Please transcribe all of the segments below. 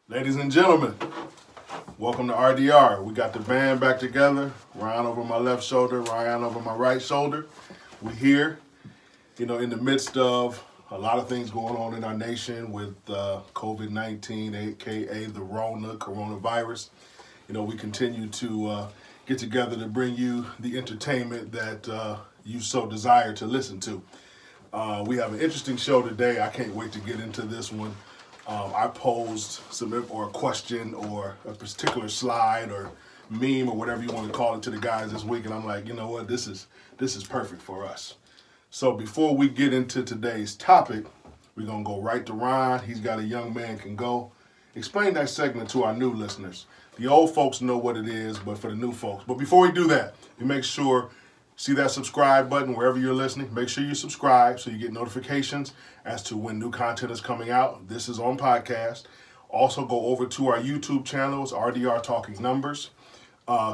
Ladies and gentlemen, welcome to RDR. We got the band back together. Ryan over my left shoulder, Ryan over my right shoulder. We're here, in the midst of a lot of things going on in our nation with COVID-19, aka the coronavirus. We continue to get together to bring you the entertainment that you so desire to listen to. We have an interesting show today. I can't wait to get into this one. I posed a question or a particular slide or meme or whatever you want to call it to the guys this week, and I'm like, you know what, this is perfect for us. So before we get into today's topic, we're gonna go right to Ryan. He's got a Young Man Can Go. Explain that segment to our new listeners. The old folks know what it is, but for the new folks. But before we do that, you make sure, see that subscribe button wherever you're listening. Make sure you subscribe so you get notifications as to when new content is coming out. This is on podcast. Also go over to our YouTube channels, RDR Talking Numbers.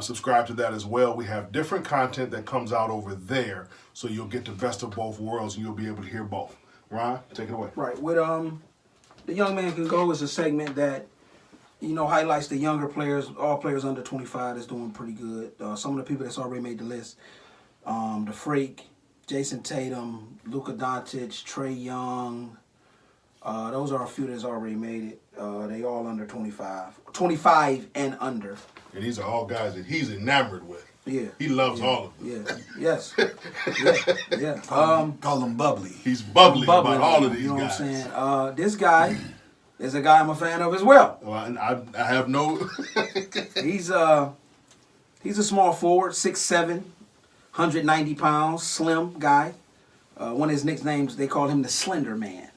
Subscribe to that as well. We have different content that comes out over there, so you'll get the best of both worlds and you'll be able to hear both. Ryan, take it away. Right. With the Young Man Can Go is a segment that highlights the younger players, all players under 25 that's doing pretty good. Some of the people that's already made the list. The Freak, Jason Tatum, Luka Doncic, Trey Young. Those are a few that's already made it. They all under 25 and under. And these are all guys that he's enamored with. Yeah. He loves all of them. Yeah. Yes. yeah. Call him bubbly. He's bubbly about all of these you know guys. What I'm saying? This guy is a guy I'm a fan of as well. Well, I have no... He's a small forward, 6'7", 190 pounds, slim guy. One of his nicknames, they call him the Slender Man.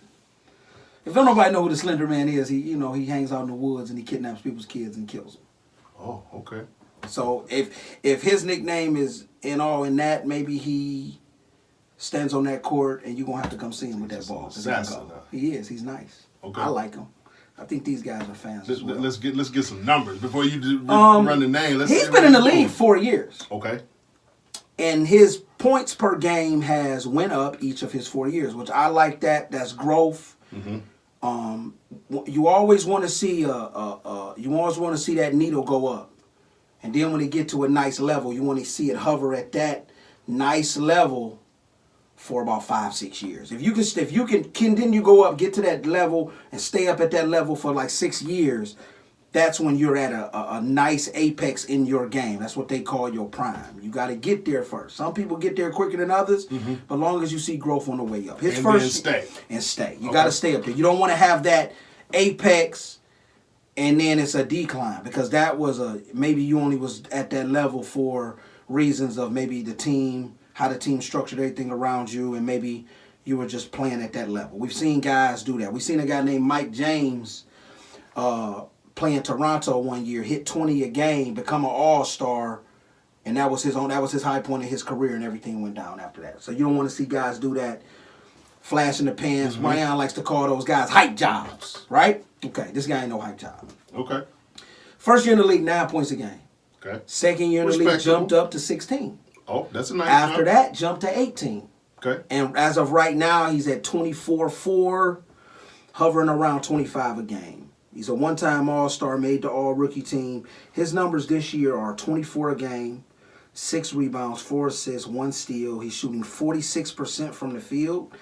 If don't nobody know who the Slender Man is, he hangs out in the woods and he kidnaps people's kids and kills them. Oh, okay. So if his nickname is in that, maybe he stands on that court and you're going to have to come see him with that ball. Assassin. He is. He's nice. Okay. I like him. I think these guys are fans as well. Let's get some numbers before you run the name. He's been in the league 4 years. Okay. And his points per game has went up each of his 4 years, which I like that. That's growth. Mm-hmm. You always want to see that needle go up. And then when they get to a nice level, you want to see it hover at that nice level for about 5-6 years. If you can continue to go up, get to that level, and stay up at that level for like 6 years, that's when you're at a nice apex in your game. That's what they call your prime. You got to get there first. Some people get there quicker than others, but long as you see growth on the way up. Then stay. You got to stay up there. You don't want to have that apex and then it's a decline, because that was maybe you only was at that level for reasons of maybe the team, how the team structured everything around you, and maybe you were just playing at that level. We've seen guys do that. We've seen a guy named Mike James playing Toronto one year, hit 20 a game, become an all-star, and that was his high point in his career, and everything went down after that. So you don't want to see guys do that, flash in the pants. Mm-hmm. Ryan likes to call those guys hype jobs, right? Okay, this guy ain't no hype job. Okay. First year in the league, 9 points a game. Okay. Second year in the league, jumped up to 16. Oh, that's a nice After jump. that, jumped to 18. Okay. And as of right now, he's at 24-4, hovering around 25 a game. He's a one-time All-Star, made the All-Rookie team. His numbers this year are 24 a game, 6 rebounds, 4 assists, 1 steal. He's shooting 46% from the field,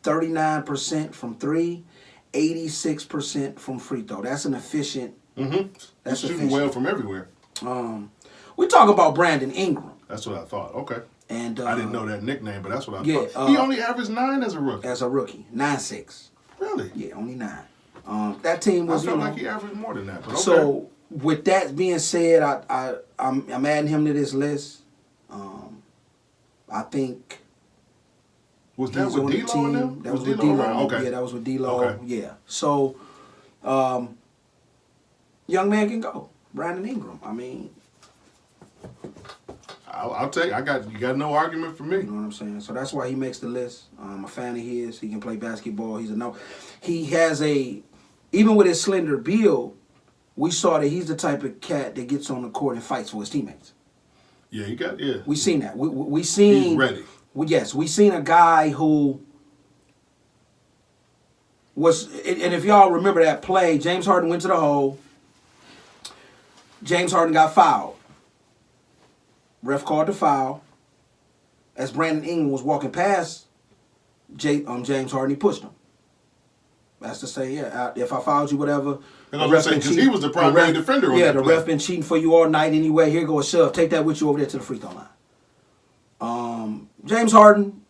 39% from 3, 86% from free throw. That's an efficient. Mm-hmm. That's He's shooting well from everywhere. We talk about Brandon Ingram. That's what I thought. Okay. And I didn't know that nickname, but that's what I yeah, thought. He only averaged 9 as a rookie. As a rookie, 9.6. Really? Yeah, only 9. That team was. I felt like he averaged more than that. But okay. So with that being said, I'm adding him to this list. I think. Was that with D-Lo in them? That was with D-Lo. Okay. Yeah, that was with D-Lo. Okay. Yeah. So, Young Man Can Go. Brandon Ingram. I mean, I'll take. You got no argument for me. you know what I'm saying? So that's why he makes the list. I'm a fan of his. He can play basketball. He has even with his slender build, we saw that he's the type of cat that gets on the court and fights for his teammates. Yeah, We seen that. We seen. He's ready. We seen a guy who and if y'all remember that play, James Harden went to the hole. James Harden got fouled. Ref called the foul. As Brandon Ingram was walking past James Harden, he pushed him. That's to say, yeah, if I fouled you, whatever. And I was saying, because he was the primary defender on that the play. ref been cheating for you all night anyway. Here go a shove. Take that with you over there to the free throw line. James Harden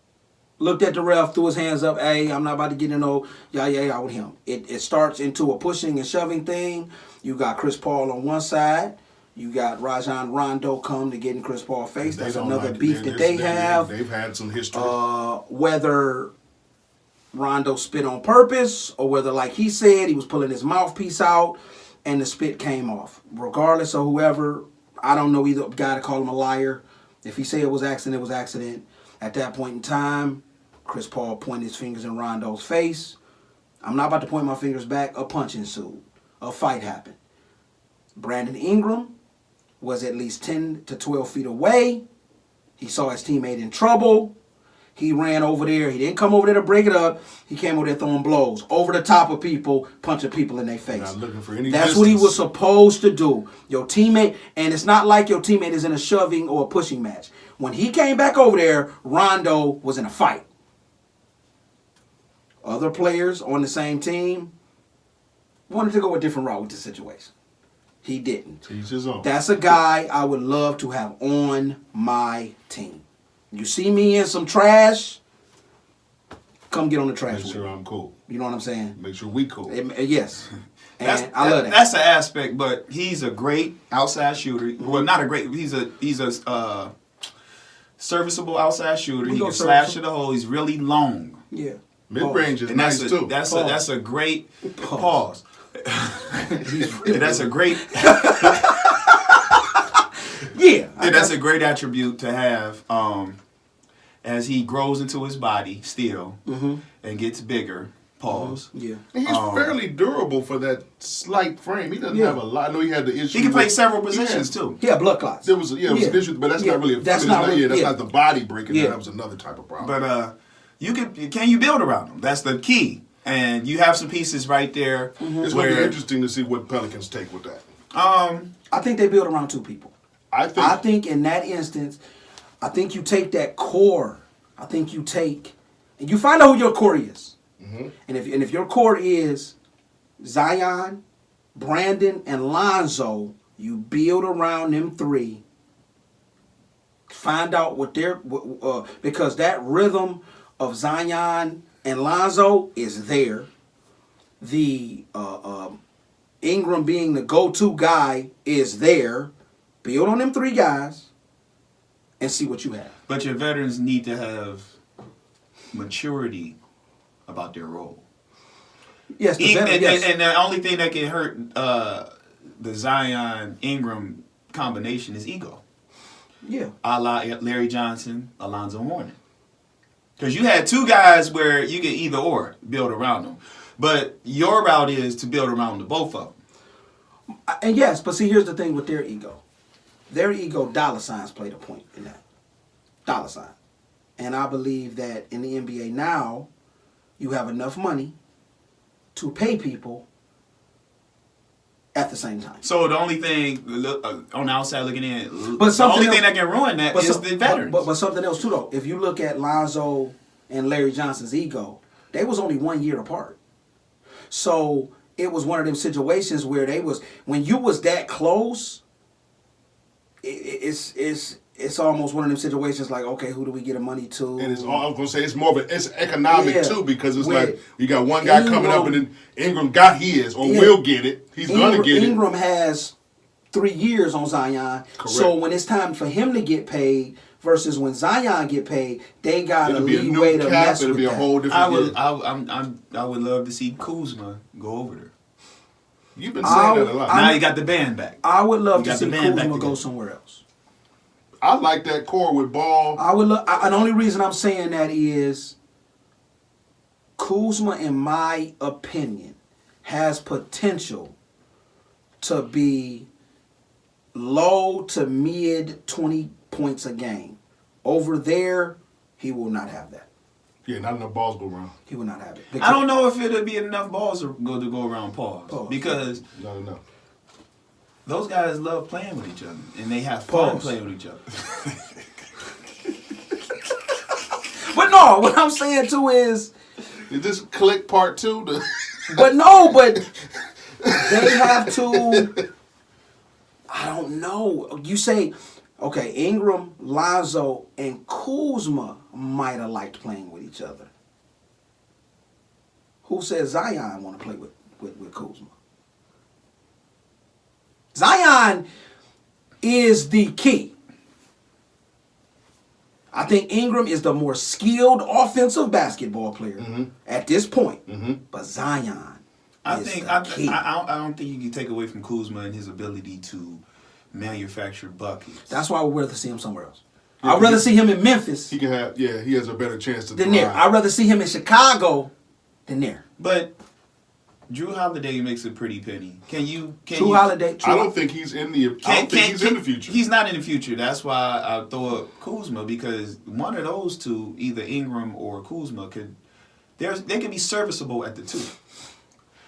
looked at the ref, threw his hands up. Hey, I'm not about to get in no yeah with him. It starts into a pushing and shoving thing. You got Chris Paul on one side. You got Rajon Rondo come to get in Chris Paul's face. That's another beef that they have. They've had some history. Whether Rondo spit on purpose or whether, like he said, he was pulling his mouthpiece out and the spit came off. Regardless of whoever, I don't know either guy to call him a liar. If he said it was accident, it was accident. At that point in time, Chris Paul pointed his fingers in Rondo's face. I'm not about to point my fingers back. A punch ensued. A fight happened. Brandon Ingram was at least 10 to 12 feet away. He saw his teammate in trouble. He ran over there. He didn't come over there to break it up. He came over there throwing blows over the top of people, punching people in their face. Not looking for any That's distance. what he was supposed to do. Your teammate, and it's not like your teammate is in a shoving or a pushing match. When he came back over there, Rondo was in a fight. Other players on the same team wanted to go a different route with the situation. He didn't. He's his own. That's a guy I would love to have on my team. You see me in some trash, come get on the trash. Make sure I'm cool. You know what I'm saying? Make sure we cool. Yes. And I love that. That's the aspect, but he's a great outside shooter. Well, not a great. He's a serviceable outside shooter. He can slash to the hole. He's really long. Yeah. Mid range is And nice too. That's a great pause. And that's a great. Yeah. That's a great attribute to have. As he grows into his body still and gets bigger. Pause. Yeah. And he's fairly durable for that slight frame. He doesn't have a lot. I know he had the issue. He can play several positions too. Yeah, blood clots. There was it was an issue, but that's not really. That's not the body breaking. Yeah. That was another type of problem. But can you build around him? That's the key. And you have some pieces right there. It's going to be interesting to see what Pelicans take with that. I think they build around two people. I think in that instance, I think you take that core. I think you take and you find out who your core is. Mm-hmm. And if your core is Zion, Brandon, and Lonzo, you build around them three. Find out what they're because that rhythm of Zion and Lonzo is there. The Ingram being the go-to guy is there. Build on them three guys and see what you have. But your veterans need to have maturity about their role. Yes, and the only thing that can hurt the Zion Ingram combination is ego. Yeah. A la Larry Johnson, Alonzo Mourning. Because you had two guys where you can either or build around them. But your route is to build around the both of them. And yes, but see, here's the thing with their ego. Their ego, dollar signs played a point in that. Dollar sign. And I believe that in the NBA now, you have enough money to pay people at the same time. So the only thing on the outside looking in, but the only thing that can ruin that is the veterans. But something else too, though. If you look at Lonzo and Larry Johnson's ego, they was only 1 year apart. So it was one of them situations where when you was that close, it's almost one of them situations like, okay, who do we get the money to? And it's all I'm gonna say it's more of it's economic too, because it's like you got one guy coming up and then Ingram got his or will get it. He's gonna get it. Ingram has 3 years on Zion. Correct. So when it's time for him to get paid versus when Zion get paid, they got a leeway to mess with that. It'll be a whole different I would love to see Kuzma go over there. You've been saying that a lot. Now you got the band back. I would love to see Kuzma go somewhere else. I like that core with Ball. And the only reason I'm saying that is Kuzma, in my opinion, has potential to be low to mid 20 points a game. Over there, he will not have that. Yeah, not enough balls go around. He would not have it. I don't know if it'll be enough balls to go around pause. Because Not enough. those guys love playing with each other, and they have fun Pause. playing with each other. But no, what I'm saying too is, Is this click part 2? but they have to. I don't know. You say, okay, Ingram, Lonzo, and Kuzma might have liked playing with each other. Who says Zion want to play with Kuzma? Zion is the key. I think Ingram is the more skilled offensive basketball player at this point. But Zion I is think the key. I don't think you can take away from Kuzma and his ability to manufacture buckets. That's why I would rather see him somewhere else. I'd rather see him in Memphis He can have, he has a better chance to than there. thrive. I'd rather see him in Chicago than there. But Drew Holiday makes a pretty penny. True Holiday. I don't think he's in the. I don't think he's in the future. He's not in the future. That's why I throw up Kuzma, because one of those two, either Ingram or Kuzma, they could be serviceable at the 2.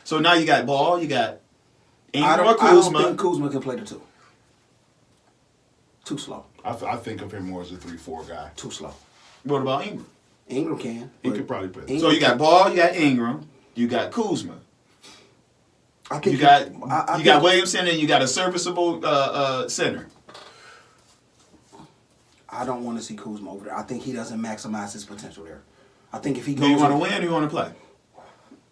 So now you got Ball, you got Ingram or Kuzma. I don't think Kuzma can play the 2. Too slow. I think of him more as a 3-4 guy. Too slow. What about Ingram? Ingram can. He but could probably play. Ingram So you got can- Ball, you got Ingram, you got Kuzma. I think You got I you got think- Williamson, and you got a serviceable center. I don't want to see Kuzma over there. I think he doesn't maximize his potential there. I think if he Do goes, you want to win or you want to play?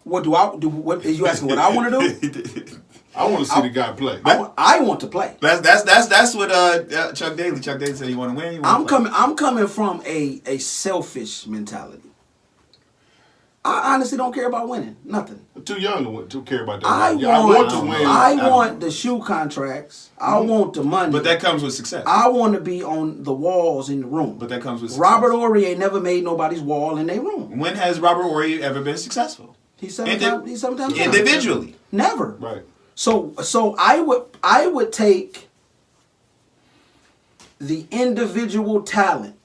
what do I do? What is you asking? What I want to do? I want to see the guy play. I want to play. That's what Chuck Daly said. You want to win? You want to play? I'm coming from a selfish mentality. I honestly don't care about winning. Nothing. Too young to care about that. I want to win. I want the shoe contracts. I want the money. But that comes with success. I want to be on the walls in the room. But that comes with success. Robert Horry ain't never made nobody's wall in their room. When has Robert Horry ever been successful? He's 7 times. He's 7 times. Individually. Never. Right. So I would take the individual talent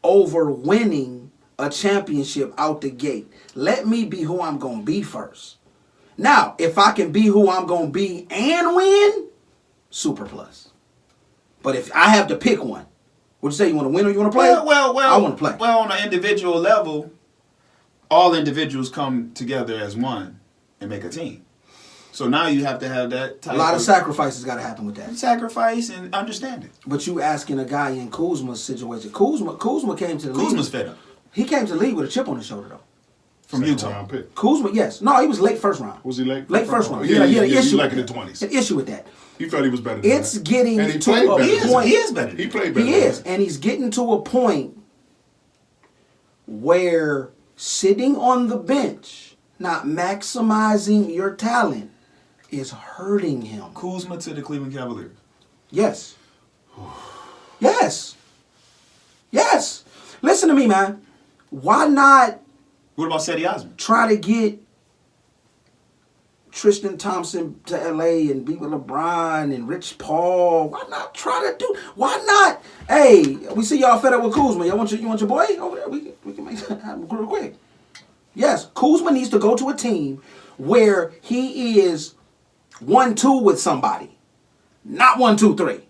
over winning a championship out the gate. Let me be who I'm going to be first. Now, if I can be who I'm going to be and win, super plus. But if I have to pick one, what you say? You want to win or you want to play? Well, I want to play. Well, on an individual level, all individuals come together as one and make a team. So now you have to have that type A lot of sacrifices got to happen with that. sacrifice and understanding. But you asking a guy in Kuzma's situation. Kuzma came to the league. Kuzma's fed up He came to the league with a chip on his shoulder, though. from Second Utah. round pick. Kuzma, yes. No, he was late first round. Was he late? Late first round. Yeah, He had an he issue like with in the that. 20s. An issue with that. He felt he was better than It's that. getting And he to played a better than point. He is better. He played better He than is. that. And he's getting to a point where sitting on the bench, not maximizing your talent, is hurting him. Kuzma to the Cleveland Cavaliers. Yes. Yes. Yes. Listen to me, man. Why not What about Cedi Osman? try to get Tristan Thompson to LA and be with LeBron and Rich Paul? Why not try to do? Why not? Hey, we see y'all fed up with Kuzma. You want your boy over there? We can make that happen real quick. Yes, Kuzma needs to go to a team where he is 1-2 with somebody, not 1-2-3.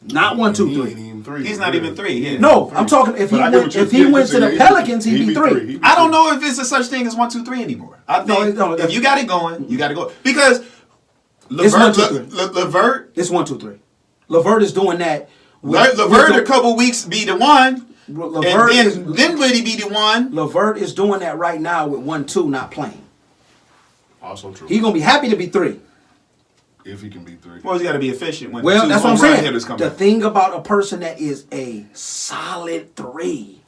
Not 1-2-3. He ain't even 3. He's not even 3. Yeah. No, I'm talking if he But I get went what you- if he yeah, went to the yeah, Pelicans, he'd be 3. He'd be I don't 3. know if it's a such thing as 1, 2, 3 anymore. I think No, if you got it going, you got to go. Because It's 1, 2, 3. Levert, It's 1-2-3. Levert is doing that. Levert a couple weeks be the one, Levert and then would he be the one? Levert is doing that right now with 1-2 not playing. Also true. He's gonna be happy to be 3. If he can be 3. Well, he's got to be efficient when Well, two that's what I'm home run saying. hitters come The in. thing about a person that is a solid 3,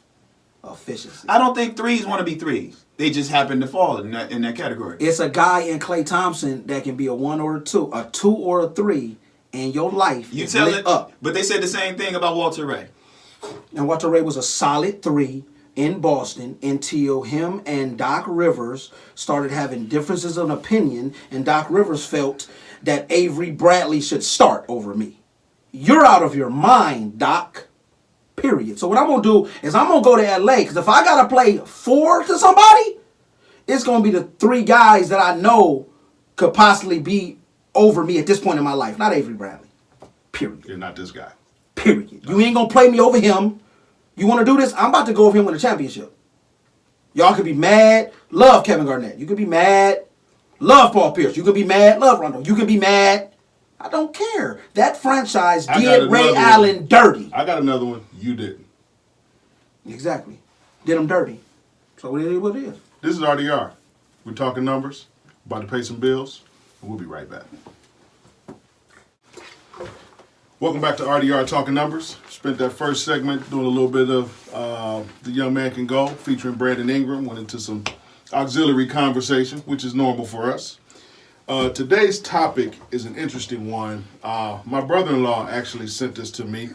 efficiency. I don't think threes want to be threes. They just happen to fall in that category. It's a guy in Klay Thompson that can be a 1 or a 2, a 2 or a 3, and your life You is tell lit it up. But they said the same thing about Walter Ray. And Walter Ray was a solid 3 in Boston until him and Doc Rivers started having differences of opinion, and Doc Rivers felt that Avery Bradley should start over me. You're out of your mind, Doc. Period. So what I'm gonna do is I'm gonna go to LA because if I gotta play 4 to somebody, it's gonna be the 3 guys that I know could possibly be over me at this point in my life. Not Avery Bradley. Period. You're not this guy. Period. You ain't gonna play me over him. You wanna do this? I'm about to go over him with a championship. Y'all could be mad. Love Kevin Garnett. You could be mad. Love Paul Pierce. You could be mad. Love Rondo. You could be mad. I don't care. That franchise did Ray Allen dirty. I got another one. You didn't. Exactly. Did him dirty. So it is what it is. This is RDR. We're talking numbers, about to pay some bills, and we'll be right back. Welcome back to RDR Talking Numbers. Spent that first segment doing a little bit of The Young Man Can Go, featuring Brandon Ingram. Went into some auxiliary conversation, which is normal for us. Today's topic is an interesting one. My brother-in-law actually sent this to me.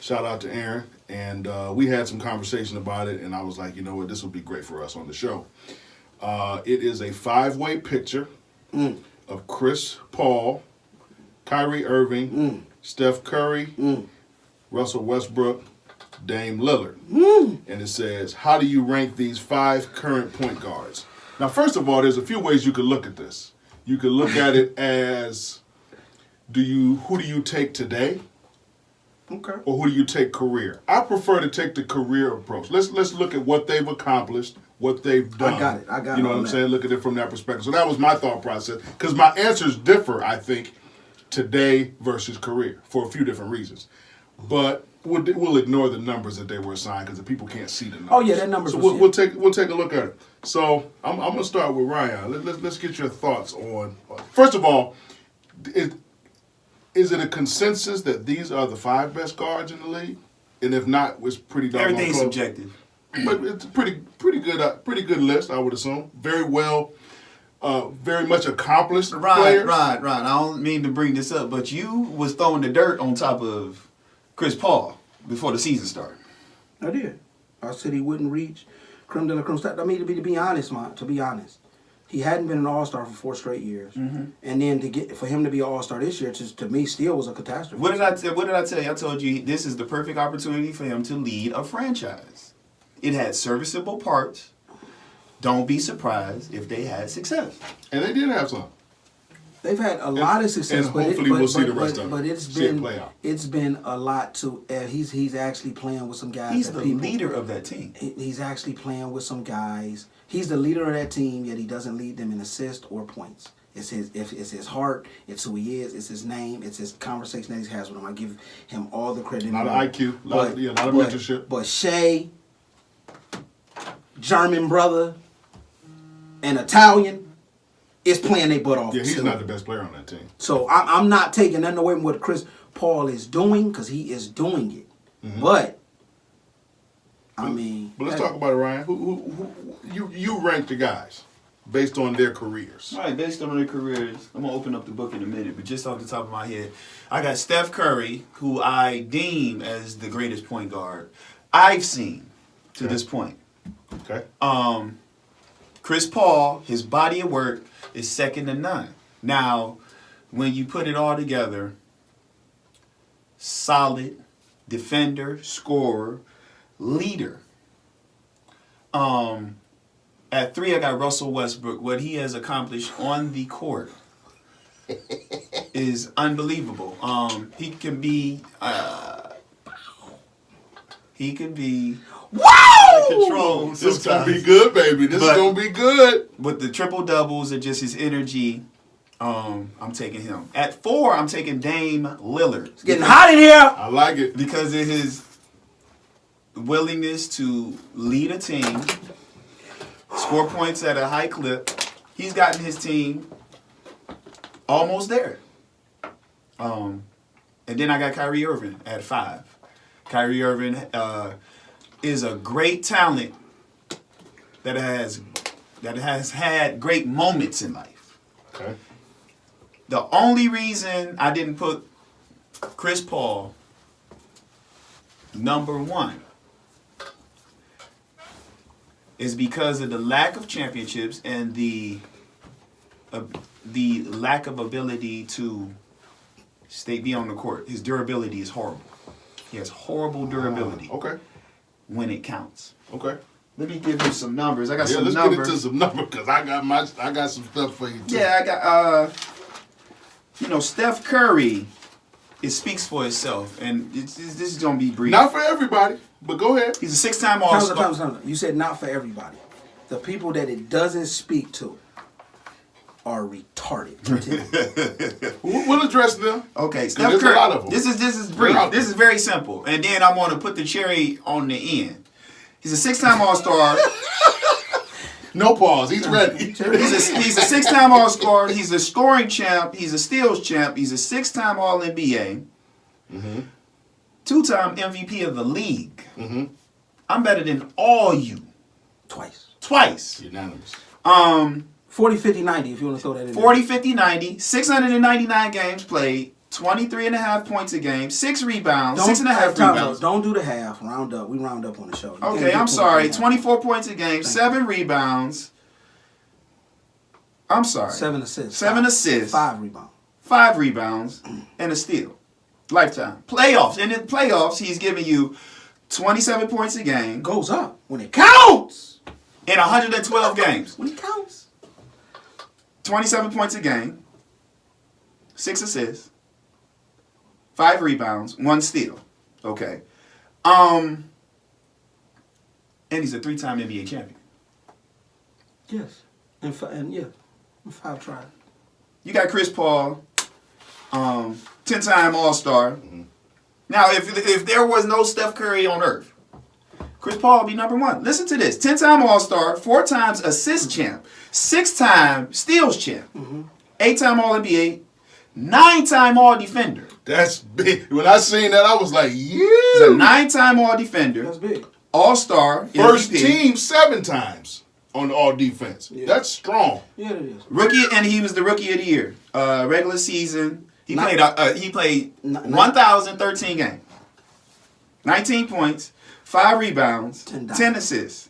Shout out to Aaron. And we had some conversation about it, and I was like, you know what, this would be great for us on the show. It is a 5-way picture of Chris Paul, Kyrie Irving, Steph Curry, Russell Westbrook, Dame Lillard. And it says, how do you rank these 5 current point guards? Now, first of all, there's a few ways you could look at this. You could look at it as, who do you take today? Okay. Or who do you take career? I prefer to take the career approach. Let's look at what they've accomplished, what they've done. I got it. You know what I'm saying? Look at it from that perspective. So that was my thought process. Because my answers differ, I think, today versus career for a few different reasons. But we'll ignore the numbers that they were assigned because the people can't see the numbers. Oh yeah, that numbers. So we'll take a look at it. So I'm gonna start with Ryan. Let's get your thoughts on. First of all, is it a consensus that these are the 5 best guards in the league? And if not, it's pretty doggone Everything's close. subjective. But it's a pretty good list, I would assume. Very well, very much accomplished players. Right. I don't mean to bring this up, but you was throwing the dirt on top of Chris Paul before the season started. I did. I said he wouldn't reach creme de la creme. I mean, to be honest, he hadn't been an All-Star for 4 straight years, and then for him to be an All-Star this year, to me, still was a catastrophe. What did I tell you? I told you this is the perfect opportunity for him to lead a franchise. It had serviceable parts. Don't be surprised if they had success. And they did have some. They've had a lot of success, and hopefully we'll see the rest of it. But it's been a lot to. He's actually playing with some guys. He's the leader of that team. He's actually playing with some guys. He's the leader of that team, yet he doesn't lead them in assists or points. It's his heart. It's who he is. It's his name. It's his conversation that he has with them. I give him all the credit. A lot of IQ, a lot of mentorship. But Shea, German brother, and Italian, is playing their butt off. Yeah, he's not the best player on that team. So I'm not taking nothing away from what Chris Paul is doing, because he is doing it. But I mean, but let's talk about it, Ryan. Who you rank the guys based on their careers? All right, based on their careers, I'm gonna open up the book in a minute, but just off the top of my head, I got Steph Curry, who I deem as the greatest point guard I've seen to this point. Okay. Chris Paul, his body of work is second to none. Now, when you put it all together, solid defender, scorer, leader. At 3, I got Russell Westbrook. What he has accomplished on the court is unbelievable. He can be wow! Out of control. This is gonna be good, baby. This is gonna be good. With the triple doubles and just his energy, I'm taking him. At 4, I'm taking Dame Lillard. It's getting hot in here. I like it because of his willingness to lead a team, score points at a high clip. He's gotten his team almost there. And then I got Kyrie Irving at 5. Kyrie Irving is a great talent that has had great moments in life. Okay. The only reason I didn't put Chris Paul number 1 is because of the lack of championships and the lack of ability to be on the court. His durability is horrible. He has horrible durability Okay. when it counts. Okay. Let me give you some numbers. I got some let's numbers. get into some numbers because I got some stuff for you too. Yeah, I got Steph Curry. It speaks for itself, and this is gonna be brief. Not for everybody, but go ahead. He's a 6-time All-Star. Time. You said not for everybody. The people that it doesn't speak to are retarded. We'll address them. Okay, Steph there's Curry. a lot of them. This is brief. This is very simple, and then I want to put the cherry on the end. He's a 6-time All-Star. No pause. He's ready. He's a 6-time All-Star. He's a scoring champ. He's a steals champ. He's a 6-time All-NBA. 2-time MVP of the league. I'm better than all you. Twice. Unanimous. 40, 50, 90 if you want to throw that in 40, 50, 90. 699 games played. 23.5 points a game. 6 rebounds. 6.5 rebounds. Don't do the half. Round up. We round up on the show. Okay, I'm sorry. 24 points a game. 7 rebounds. I'm sorry. 7 assists. 7 assists. 5 rebounds. 5 rebounds and a steal. Lifetime. Playoffs. And in playoffs, he's giving you 27 points a game Goes up when it counts. in 112 games. When it counts. 27 points a game. 6 assists. 5 rebounds. 1 steal. Okay. And he's a 3-time NBA champion. Yes. And 5 tries. You got Chris Paul, 10-time All-Star. Now, if there was no Steph Curry on earth, Chris Paul would be number 1. Listen to this. 10-time All-Star, 4 times assist champ, 6-time steals champ, 8-time All-NBA, 9-time All-Defender. That's big. When I seen that, I was like, yeah. He's a 9-time All-Defender. That's big. All-Star. First MVP. team 7 times on the all defense. Yeah. That's strong. Yeah, it is. Rookie, and he was the Rookie of the Year. Regular season. He played 1,013 games. 19 points, 5 rebounds, 10 assists,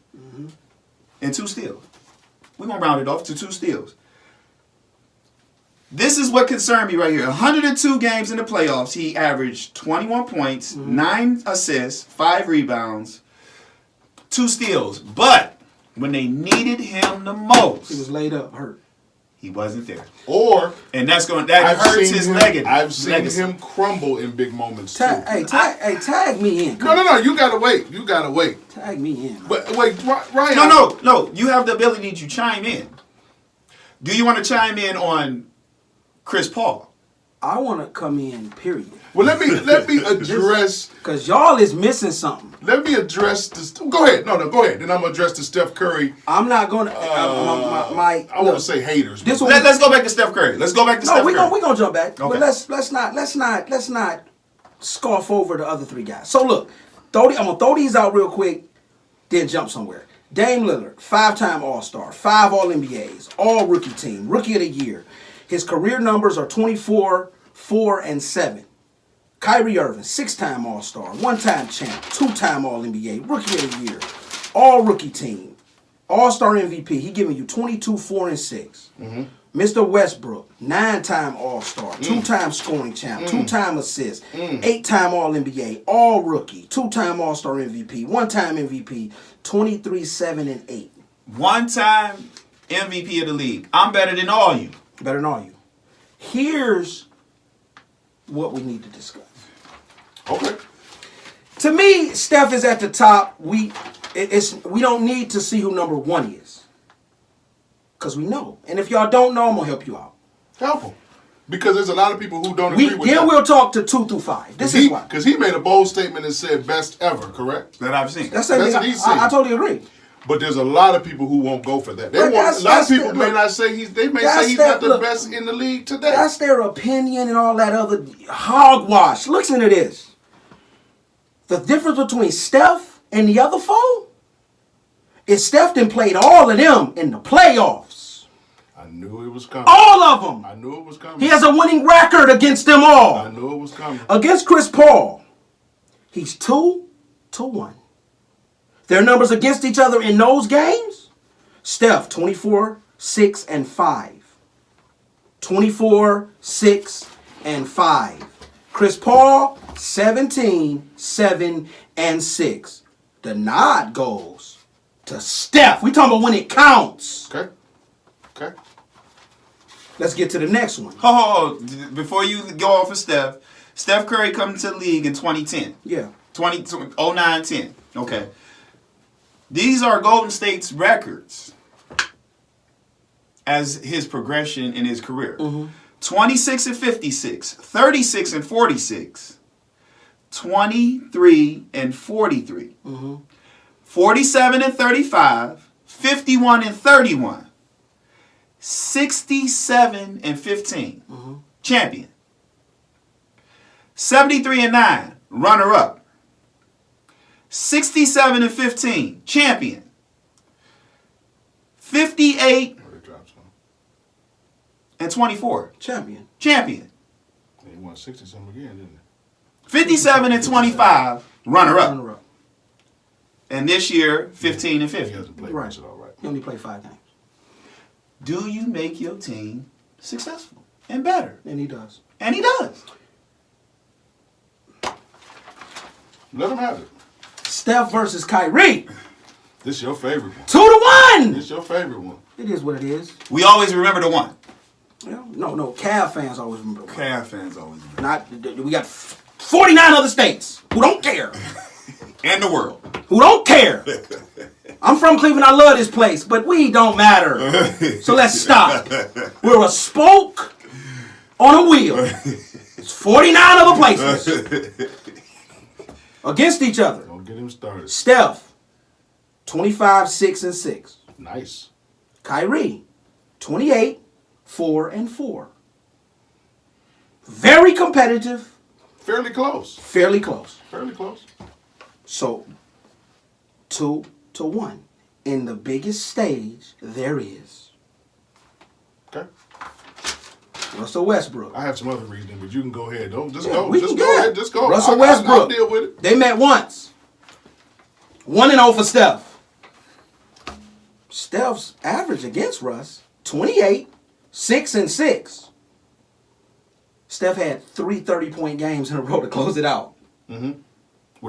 and 2 steals. We're going to round it off to 2 steals. This is what concerned me right here. 102 games in the playoffs. He averaged 21 points, 9 assists, 5 rebounds, 2 steals. But when they needed him the most, He was laid up, hurt. he wasn't there. And that hurts his legacy. I've seen him crumble in big moments too. Tag me in. No. You gotta wait. Tag me in. But wait, Ryan. No. You have the ability to chime in. Do you want to chime in on Chris Paul? I want to come in, period. Well, let me address. Because y'all is missing something. Let me address this. Go ahead. No, go ahead. Then I'm gonna address the Steph Curry. I'm not going to. I want to say haters. This Let's go back to Steph Curry. Steph Curry. We're gonna jump back. Okay. But let's not scarf over the other 3 guys. So look, I'm gonna throw these out real quick, then jump somewhere. Dame Lillard, 5-time All-Star, 5 All-NBAs, All Rookie Team, Rookie of the Year. His career numbers are 24, 4, and 7. Kyrie Irving, 6-time All-Star, 1-time champ, 2-time All-NBA, Rookie of the Year, All Rookie Team, All-Star MVP. He giving you 22, 4, and 6. Mr. Westbrook, 9-time All-Star, 2-time scoring champ, 2-time assist, 8-time All-NBA, All Rookie, 2-time All-Star MVP, 1-time MVP, 23, 7, and 8. 1-time MVP of the league. I'm better than all you. Better than all you. Here's what we need to discuss. Okay. To me, Steph is at the top. We don't need to see who number 1 is. Because we know. And if y'all don't know, I'm going to help you out. Help him. Because there's a lot of people who don't agree with that. Then we'll talk to 2 through 5. This is why. Because he made a bold statement and said best ever, correct? That I've seen. That's what he said. I totally agree. But there's a lot of people who won't go for that. A lot of people may not say he's not the best in the league today. That's their opinion and all that other hogwash. Listen to this. The difference between Steph and the other 4 is Steph done played all of them in the playoffs. I knew it was coming. All of them. I knew it was coming. He has a winning record against them all. I knew it was coming. Against Chris Paul, he's 2-1. Their numbers against each other in those games, Steph, 24, 6, and 5. 24, 6, and 5. Chris Paul, 17, 7, and 6. The nod goes to Steph. We talking about when it counts. Okay. Okay. Let's get to the next one. Oh, before you go off of Steph Curry come to the league in 2010. Yeah. 09-10. Okay. These are Golden State's records as his progression in his career. 26 and 56, 36 and 46, 23 and 43, 47 and 35, 51 and 31, 67 and 15, champion. 73 and 9, runner up. 67 and 15, champion. 58 and 24, Champion. champion. He won 60-something again, didn't he? 57 and 25, runner up. Runner up. And this year, 15 and He 50. hasn't played Right. much at all, right? He only played 5 games. Do you make your team successful and better? And he does. And he does. Let him have it. Steph versus Kyrie. This your favorite one. 2-1. This your favorite one. It is what it is. We always remember the one. Well, no. Cavs fans always remember. Cavs fans always remember. Not. We got 49 other states who don't care. And the world. Who don't care. I'm from Cleveland. I love this place, but we don't matter. So let's stop. We're a spoke on a wheel. It's 49 other places against each other. Don't get him started. Steph, 25, 6, and 6. Nice. Kyrie, 28, 4, and 4. Very competitive, Fairly close. fairly close. Fairly close. So, 2-1. In the biggest stage there is. Okay. Russell Westbrook. I have some other reasoning, but you can go ahead. Don't just Yeah, go. we Just can go get ahead. it. Just go. Russell I'll Westbrook. deal with it. They met once. 1-0 for Steph. Steph's average against Russ, 28, 6, and 6. Steph had 3 30-point games in a row to close it out When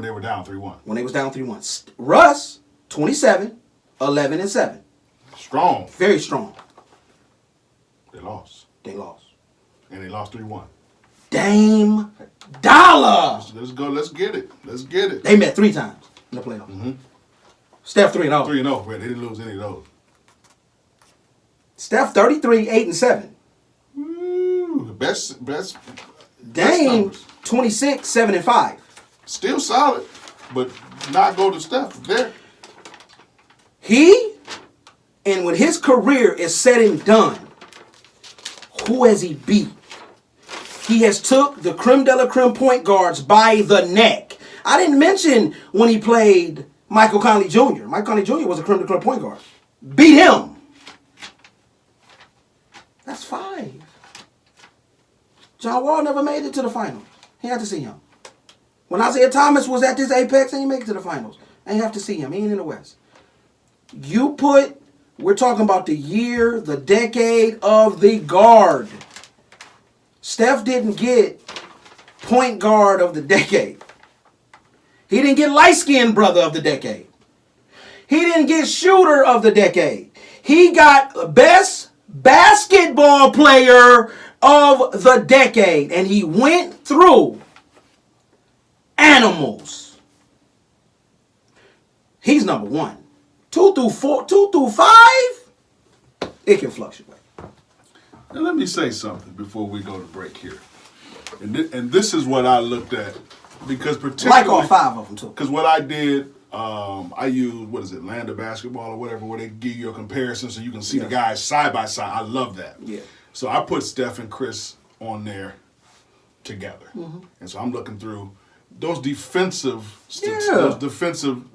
they were down 3-1. when they was down 3-1. Russ, 27, 11, and 7. Strong. Very strong. They lost. They lost. And they lost 3-1. Dame Dollar. Let's go. Let's get it. Let's get it. They met 3 times in the playoffs. Steph 3-0. 3-0. They didn't lose any of those. Steph 33, 8, and 7. Woo. Best Dame numbers. 26, 7, and 5. Still solid, but not go to Steph there. And when his career is said and done, who has he beat? He has took the creme de la creme point guards by the neck. I didn't mention when he played Michael Conley Jr. Michael Conley Jr. was a creme de la creme point guard. Beat him. That's 5. John Wall never made it to the finals. He had to see him. When Isaiah Thomas was at this apex, he didn't make it to the finals. I ain't have to see him. He ain't in the West. We're talking about the year, the decade of the guard. Steph didn't get point guard of the decade. He didn't get light-skinned brother of the decade. He didn't get shooter of the decade. He got best basketball player of the decade. And he went through animals. He's number 1. 2 through 4, 2 through 5, it can fluctuate. Now let me say something before we go to break here. And this is what I looked at because particularly Like all 5 of them too. Because what I did, I used Land of Basketball or whatever, where they give you a comparison so you can see the guys side by side. I love that. Yeah. So I put Steph and Chris on there together, and so I'm looking through those defensive,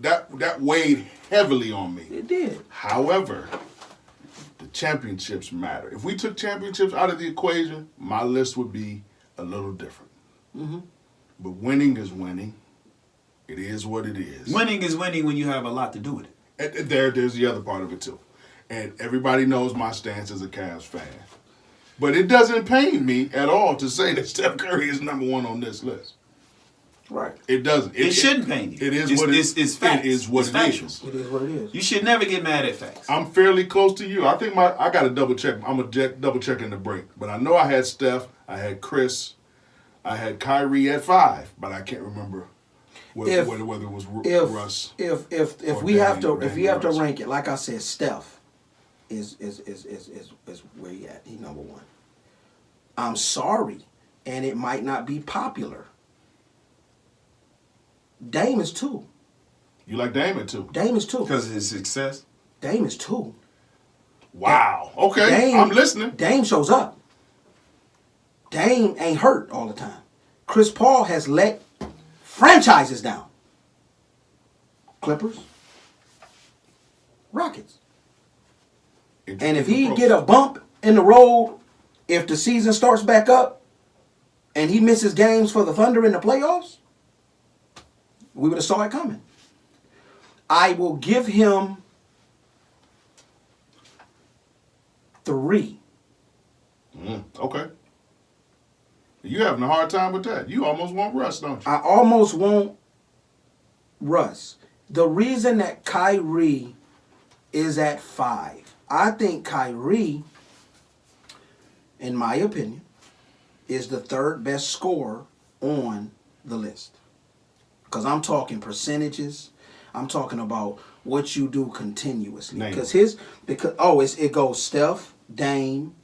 that weighed heavily on me. It did. However, the championships matter. If we took championships out of the equation, my list would be a little different. But winning is winning. It is what it is. Winning is winning when you have a lot to do with it. And there's the other part of it too. And everybody knows my stance as a Cavs fan. But it doesn't pain me at all to say that Steph Curry is number one on this list. Right. It doesn't. It shouldn't pain you. It is what it is. It's facts. It is what it's it factual. is. It is what it is. You should never get mad at facts. I'm fairly close to you. I think I got to double check. I'm going to double check in the break. But I know I had Steph. I had Chris. I had Kyrie at 5. But I can't remember whether it was Russ. If or we have to Russ. rank it, like I said, Steph is where he at. He number one. I'm sorry, and it might not be popular. Dame is 2. You like Dame at 2? Dame is 2. Because of his success. Dame is 2. Wow. Okay, Dame, I'm listening. Dame shows up. Dame ain't hurt all the time. Chris Paul has let franchises down. Clippers, Rockets. And if he get a bump in the road, if the season starts back up, and he misses games for the Thunder in the playoffs, we would have saw it coming. I will give him 3. Okay. You having a hard time with that. You almost want Russ, don't you? I almost want Russ. The reason that Kyrie is at 5, I think Kyrie, in my opinion, is the 3rd best scorer on the list. Because I'm talking percentages. I'm talking about what you do continuously. Name. It goes Steph, Dame,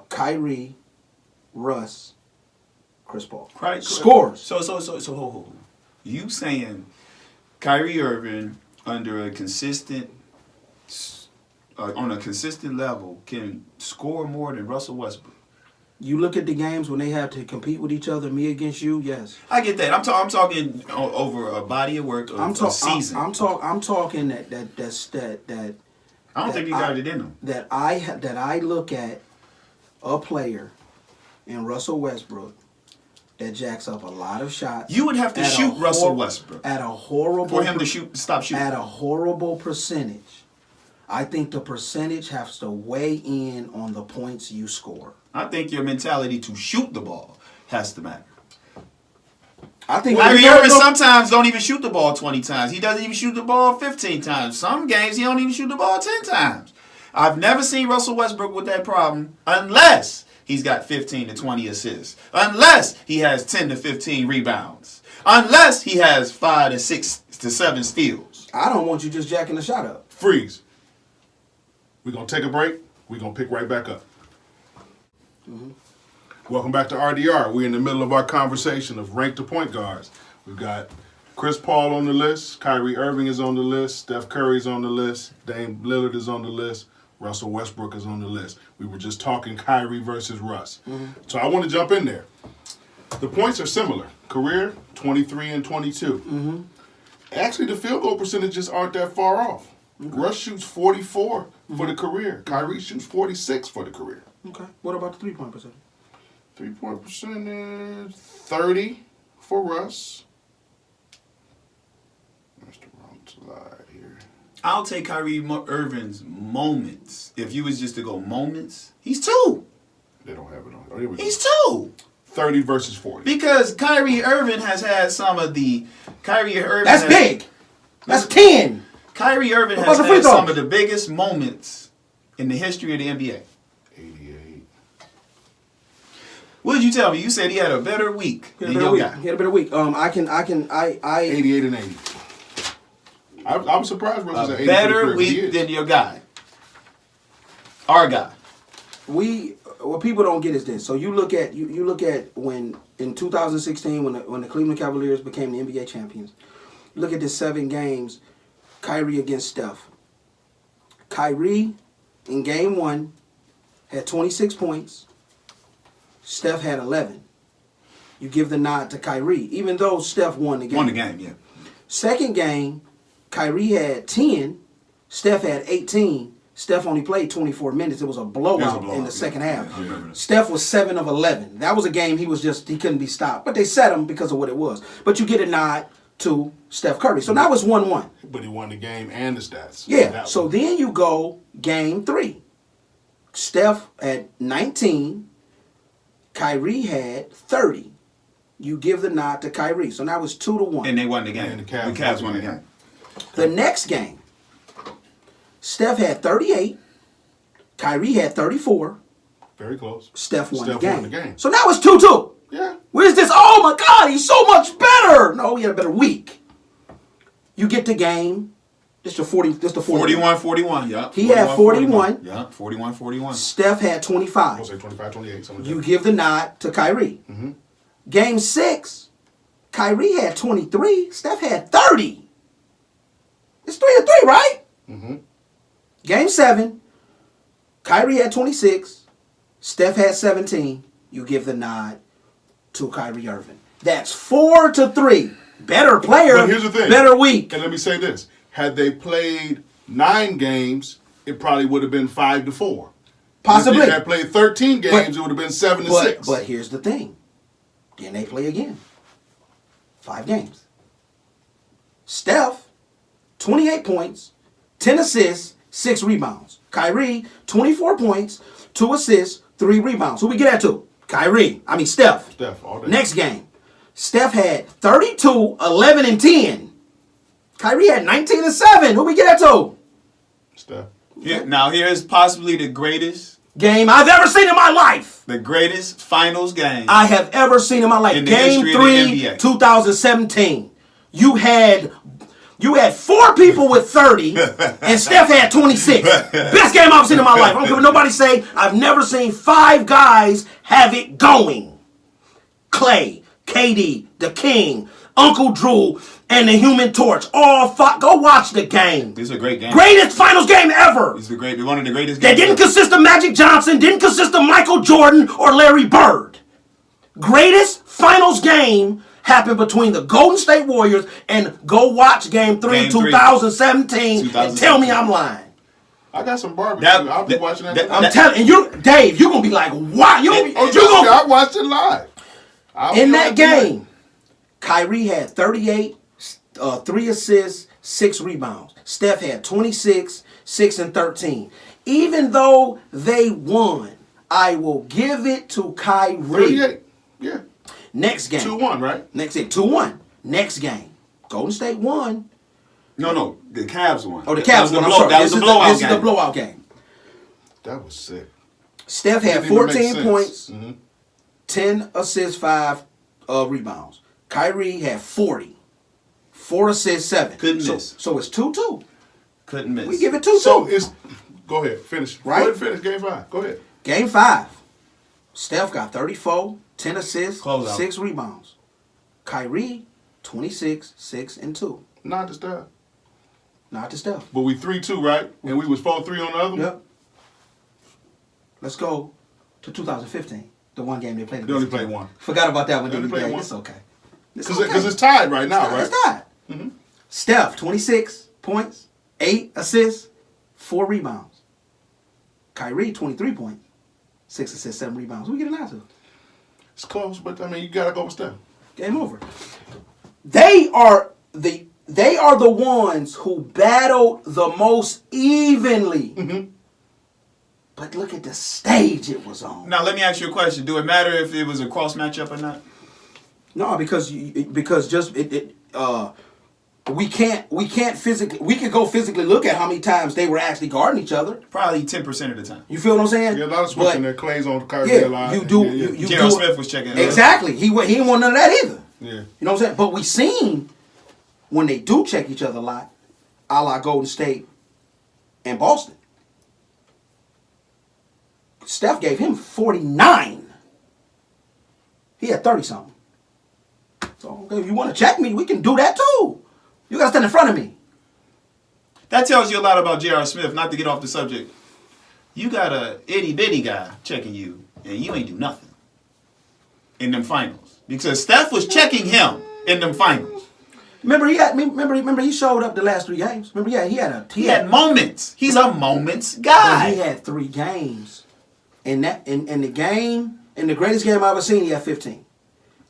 Kyrie, Russ, Chris Paul. Right. Scores. So hold on. You saying Kyrie Irving under a consistent on a consistent level can score more than Russell Westbrook? You look at the games when they have to compete with each other, me against you. Yes, I get that. I'm talking over a body of work, a season. I'm talking that. I don't think he got it in him. That I look at a player in Russell Westbrook that jacks up a lot of shots. You would have to shoot Russell Westbrook at a horrible for him to stop shooting at a horrible percentage. I think the percentage has to weigh in on the points you score. I think your mentality to shoot the ball has to matter. I think Kyrie Irving sometimes don't even shoot the ball 20 times. He doesn't even shoot the ball 15 times. Some games he don't even shoot the ball 10 times. I've never seen Russell Westbrook with that problem unless he's got 15 to 20 assists. Unless he has 10 to 15 rebounds. Unless he has 5 to 6 to 7 steals. I don't want you just jacking the shot up. Freeze. We're going to take a break. We're going to pick right back up. Welcome back to RDR. We're in the middle of our conversation of rank the point guards. We've got Chris Paul on the list. Kyrie Irving is on the list. Steph Curry's on the list. Dame Lillard is on the list. Russell Westbrook is on the list. We were just talking Kyrie versus Russ. So I want to jump in there. The points are similar. Career, 23 and 22. Actually, the field goal percentages aren't that far off. Russ shoots 44 for the career. Kyrie shoots 46 for the career. Okay. What about the 3-point percentage? 3-point percentage, 30 for Russ. That's the wrong slide here. I'll take Kyrie Irving's moments. If you was just to go moments, he's 2. They don't have it on. Oh, here we go. He's 2. 30 versus 40. Because Kyrie Irving has had some of the That's big. That's 10. Kyrie Irving What has about the free had throws? some of the biggest moments in the history of the NBA. 88. What did you tell me? You said he had a better week than your guy. He had a better week. I 88 and 80. I was surprised Russ was at A 80. better week than your guy. Our guy. What people don't get is this. So you look at when in 2016 when the Cleveland Cavaliers became the NBA champions. Look at the 7 games, Kyrie against Steph. Kyrie in game 1 had 26 points. Steph had 11. You give the nod to Kyrie, even though Steph won the game. Won the game, yeah. Second game, Kyrie had 10. Steph had 18. Steph only played 24 minutes. It was a blowout in the second half. Steph was 7 of 11. That was a game he couldn't be stopped. But they set him because of what it was. But you get a nod to Steph Curry. So now it's 1-1. But he won the game and the stats. Yeah. That So one. then you go game 3. Steph had 19. Kyrie had 30. You give the nod to Kyrie. So now it's 2-1. And they won the game. And The the Cavs Cavs won won the the game. The next game, Steph had 38. Kyrie had 34. Very close. Steph won, Steph the, game. won the game. So now it's 2-2. Yeah. Where's this? Oh my God, he's so much better. No, he had a better week. You get the game. This the 40. This the 41-41. Yeah. He had 41. Yeah. 41-41. Steph had 25. I'll say 25, 28, something like You that. give the nod to Kyrie. Mm-hmm. Game 6, Kyrie had 23. Steph had 30. It's 3-3, right? Mm-hmm. Game 7, Kyrie had 26. Steph had 17. You give the nod to Kyrie Irving. That's 4-3. Better player. But here's the thing. Better week. And let me say this. Had they played 9 games, it probably would have been 5-4. Possibly. If they had played 13 games, it would have been 7-6. But here's the thing. Then they play again. 5 games. Steph, 28 points, 10 assists, 6 rebounds. Kyrie, 24 points, 2 assists, 3 rebounds. Who we get that to? Steph. Steph, all day. Next game. Steph had 32, 11, and 10. Kyrie had 19 and 7. Who we get that to? Steph. Yeah, now here's possibly the greatest Game I've ever seen in my life. The greatest finals game I have ever seen in my life. in the Game history of the 3, NBA. 2017. You had 4 people with 30, and Steph had 26. Best game I've seen in my life. I don't care what nobody say. I've never seen 5 guys have it going. Clay, KD, the King, Uncle Drew, and the Human Torch. All 5. Go watch the game. This is a great game. Greatest finals game ever. It's one of the greatest That games. didn't consist of Magic Johnson, didn't consist of Michael Jordan or Larry Bird. Greatest finals game happened between the Golden State Warriors and go watch Game 3, Game 3. 2017, and tell me I'm lying. I got some barbecue. I'll be watching that. I'm telling you, Dave, you're going to be like, wow. I watched it live. In that game, Kyrie had 38, 3 assists, 6 rebounds. Steph had 26, 6 and 13. Even though they won, I will give it to Kyrie. 38. Yeah. Next game. 2-1, right? Next game. 2-1. Next game. Golden State won. No, the Cavs won. Oh, the Cavs won. I'm sorry. That was the blowout game. This is the blowout game. That was sick. Steph had Didn't even make 14 sense. points, Mhm. 10 assists, 5 rebounds. Kyrie had 40. 4 assists, 7. Couldn't miss. So it's 2-2. Couldn't miss. We give it 2-2. So it's. Go ahead. Finish. Right? Go ahead and finish Game 5. Go ahead. Game 5. Steph got 34, 10 assists, Close out. 6 rebounds. Kyrie, 26, 6 and 2. Not the stuff. Not to Steph. But we 3-2, right? And we was 4-3 on the other one? Yep. Let's go to 2015. The one game they played. They only against each played other. one. Forgot about that one. They only didn't we? played Yeah, one. It's okay. Because it's tied right now, right? It's tied. Steph, 26 points, 8 assists, 4 rebounds. Kyrie, 23 points, 6 assists, 7 rebounds. Who we get it now to? It's close, but I mean, you got to go with Steph. Game over. They are the ones who battled the most evenly. But look at the stage it was on. Now let me ask you a question. Do it matter if it was a cross matchup or not? No, because just we can't physically, we could go physically look at how many times they were actually guarding each other. Probably 10% of the time. You feel what I'm saying? Yeah, a lot of switching there. Clay's on Kyrie a lot. Yeah, you do. Yeah, You J.R. do Smith was checking. exactly. He didn't want none of that either. Yeah. You know what I'm saying? But we seen when they do check each other a lot, a la Golden State and Boston. Steph gave him 49. He had 30-something. So if you want to check me, we can do that too. You got to stand in front of me. That tells you a lot about J.R. Smith, not to get off the subject. You got a itty-bitty guy checking you, and you ain't do nothing in them finals. Because Steph was checking him in them finals. Remember he showed up the last 3 games. Remember, he He had moments. He's a moments But guy. he had 3 games. In the greatest game I've ever seen, he had 15.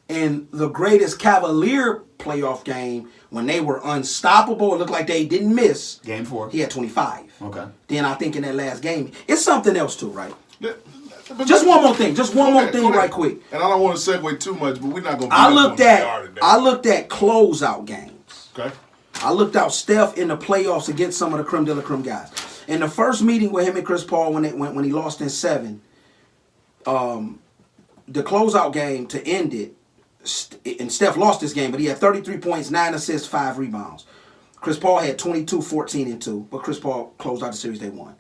In the greatest Cavalier playoff game when they were unstoppable. It looked like they didn't miss. Game 4. He had 25. Okay. Then I think in that last game, it's something else too, right? But Just one more thing. Just one more thing, go ahead. right quick. And I don't want to segue too much, but we're not going to. I looked at closeout games. Okay. I looked out Steph in the playoffs against some of the creme de la creme guys. In the first meeting with him and Chris Paul when he lost in 7, the closeout game to end it, and Steph lost this game, but he had 33 points, 9 assists, 5 rebounds. Chris Paul had 22, 14, and 2, but Chris Paul closed out the series, they won.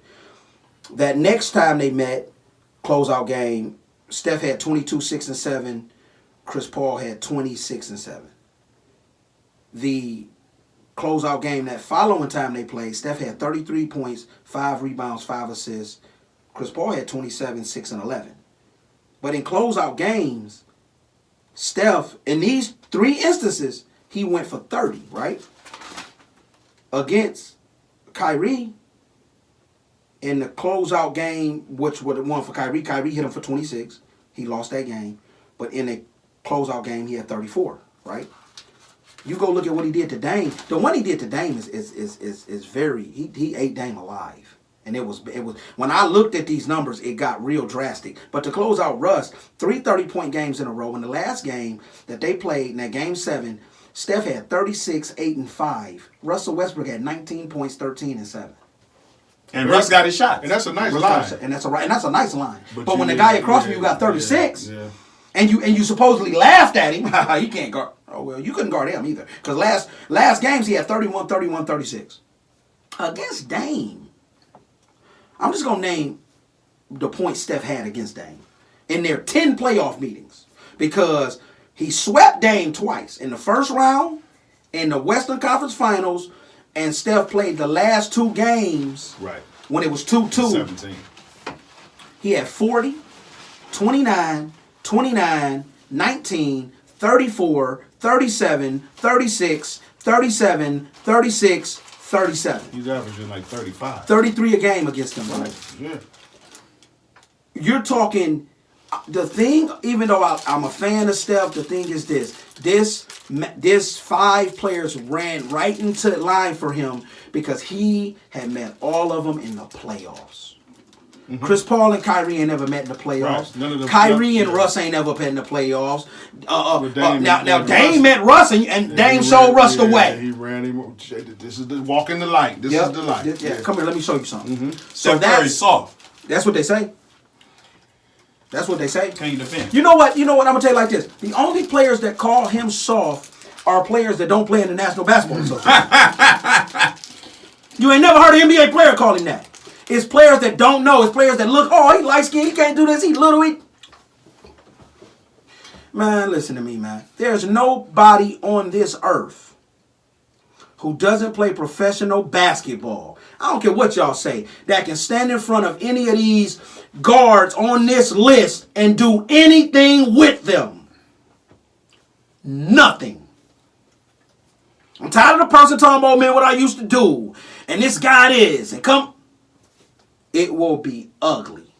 That next time they met, closeout game, Steph had 22, 6, and 7. Chris Paul had 26 and 7. The closeout game that following time they played, Steph had 33 points, 5 rebounds, 5 assists. Chris Paul had 27, 6, and 11. But in closeout games, Steph, in these 3 instances, he went for 30, right? Against Kyrie, in the closeout game, which would have won for Kyrie hit him for 26. He lost that game. But in the closeout game, he had 34, right? You go look at what he did to Dame. The one he did to Dame is very, he ate Dame alive. And it was when I looked at these numbers, it got real drastic. But to close out Russ, 3 30-point games in a row. In the last game that they played, in that game 7, Steph had 36, 8, and 5. Russell Westbrook had 19 points, 13, and 7. And Russ got his shot. And that's a nice line. And that's a nice line. But when the you guy did- across from you got 36, yeah. and you supposedly laughed at him, he can't guard. Oh well, you couldn't guard him either. Because last games he had 31, 31, 36. Against Dame, I'm just gonna name the points Steph had against Dame in their 10 playoff meetings, because he swept Dame twice in the first round, in the Western Conference Finals, and Steph played the last 2 games Right. when it was 2-2. 17. He had 40, 29, 29, 19, 34, 37, 36, 37, 36, 37. He's averaging like 35. 33 a game against them, right? Yeah. You're talking, the thing, even though I'm a fan of Steph, the thing is this 5 players ran right into the line for him because he had met all of them in the playoffs. Mm-hmm. Chris Paul and Kyrie ain't never met in the playoffs. Right. None of them. Kyrie and Russ ain't never met in the playoffs. Dame Dame met Russ and Dame showed Russ the way. He ran him. This is the walking the light. This is the light. Yeah. Come here, let me show you something. Mm-hmm. So Steph Curry's soft. that's what they say. That's what they say. Can you defend? You know what? I'm gonna tell you like this. The only players that call him soft are players that don't play in the National Basketball Association. You ain't never heard an NBA player call him that. It's players that don't know. It's players that look, oh, he light skinned, he can't do this, he little. Man, listen to me, man. There's nobody on this earth who doesn't play professional basketball. I don't care what y'all say, that can stand in front of any of these guards on this list and do anything with them. Nothing. I'm tired of the person talking about, man, what I used to do. And this guy is. And come. It will be ugly.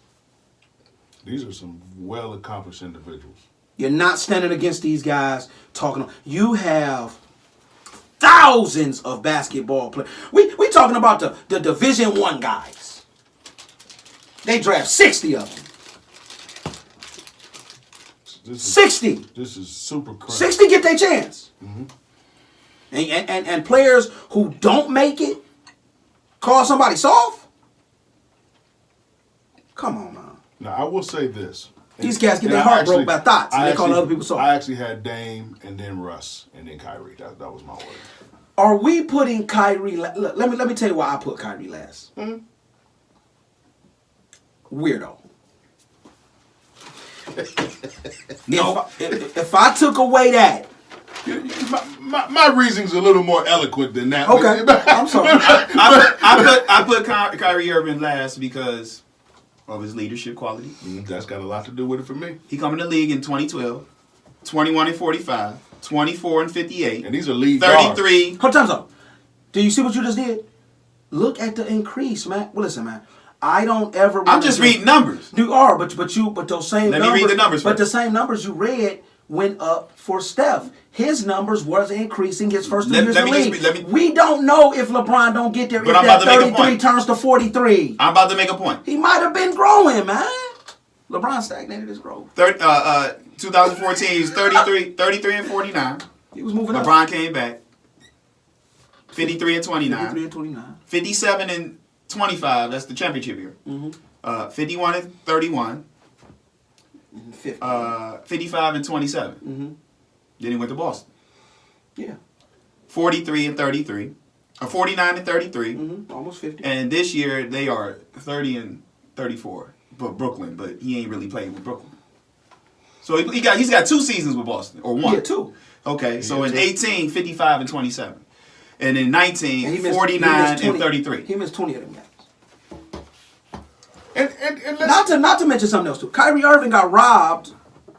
These are some well-accomplished individuals. You're not standing against these guys talking. You have thousands of basketball players. We talking about the Division I guys. They draft 60 of them. 60. This is super crazy. 60 get their chance. Mm-hmm. And players who don't make it call somebody soft? Come on, man. Now, I will say this. These guys get their heart broke by thoughts. And they call other people soft. I actually had Dame and then Russ and then Kyrie. That was my order. Are we putting Kyrie... Look, let me tell you why I put Kyrie last. Mm-hmm. Weirdo. No. If I took away that... My reasoning's a little more eloquent than that. Okay, I'm sorry. I put Kyrie Irving last because of his leadership quality. That's got a lot to do with it for me. He come in the league in 2012, 21 and 45, 24 and 58, And these are lead 33. Hold time's up. Do you see what you just did? Look at the increase, man. Well, listen, man. I don't ever... I'm just reading numbers. You are, but those same Let numbers... me read the numbers But first. the same numbers you read went up for Steph. His numbers was increasing his first 2 years Let in me the just league. We don't know if LeBron don't get there. But If I'm that about to make a 33 point. turns to 43. I'm about to make a point. He might have been growing, man. LeBron stagnated his growth. 2014, he's 33 and 49. He was moving up. LeBron came back. 53 and 29. 53 and 29. 57 and 25. That's the championship year. 51 and 31. 50. 55 and 27. Then he went to Boston. Yeah. 43 and 33. 49 and 33. Almost 50. And this year they are 30 and 34. But Brooklyn, but he ain't really played with Brooklyn. So he's got 2 seasons with Boston, or 1. Yeah, 2. Okay, so in two. 18, 55 and 27. And in 19, And he missed- 49 he missed 20 and 33. He missed 20 of them games. And let's, Not to mention something else too. Kyrie Irving got robbed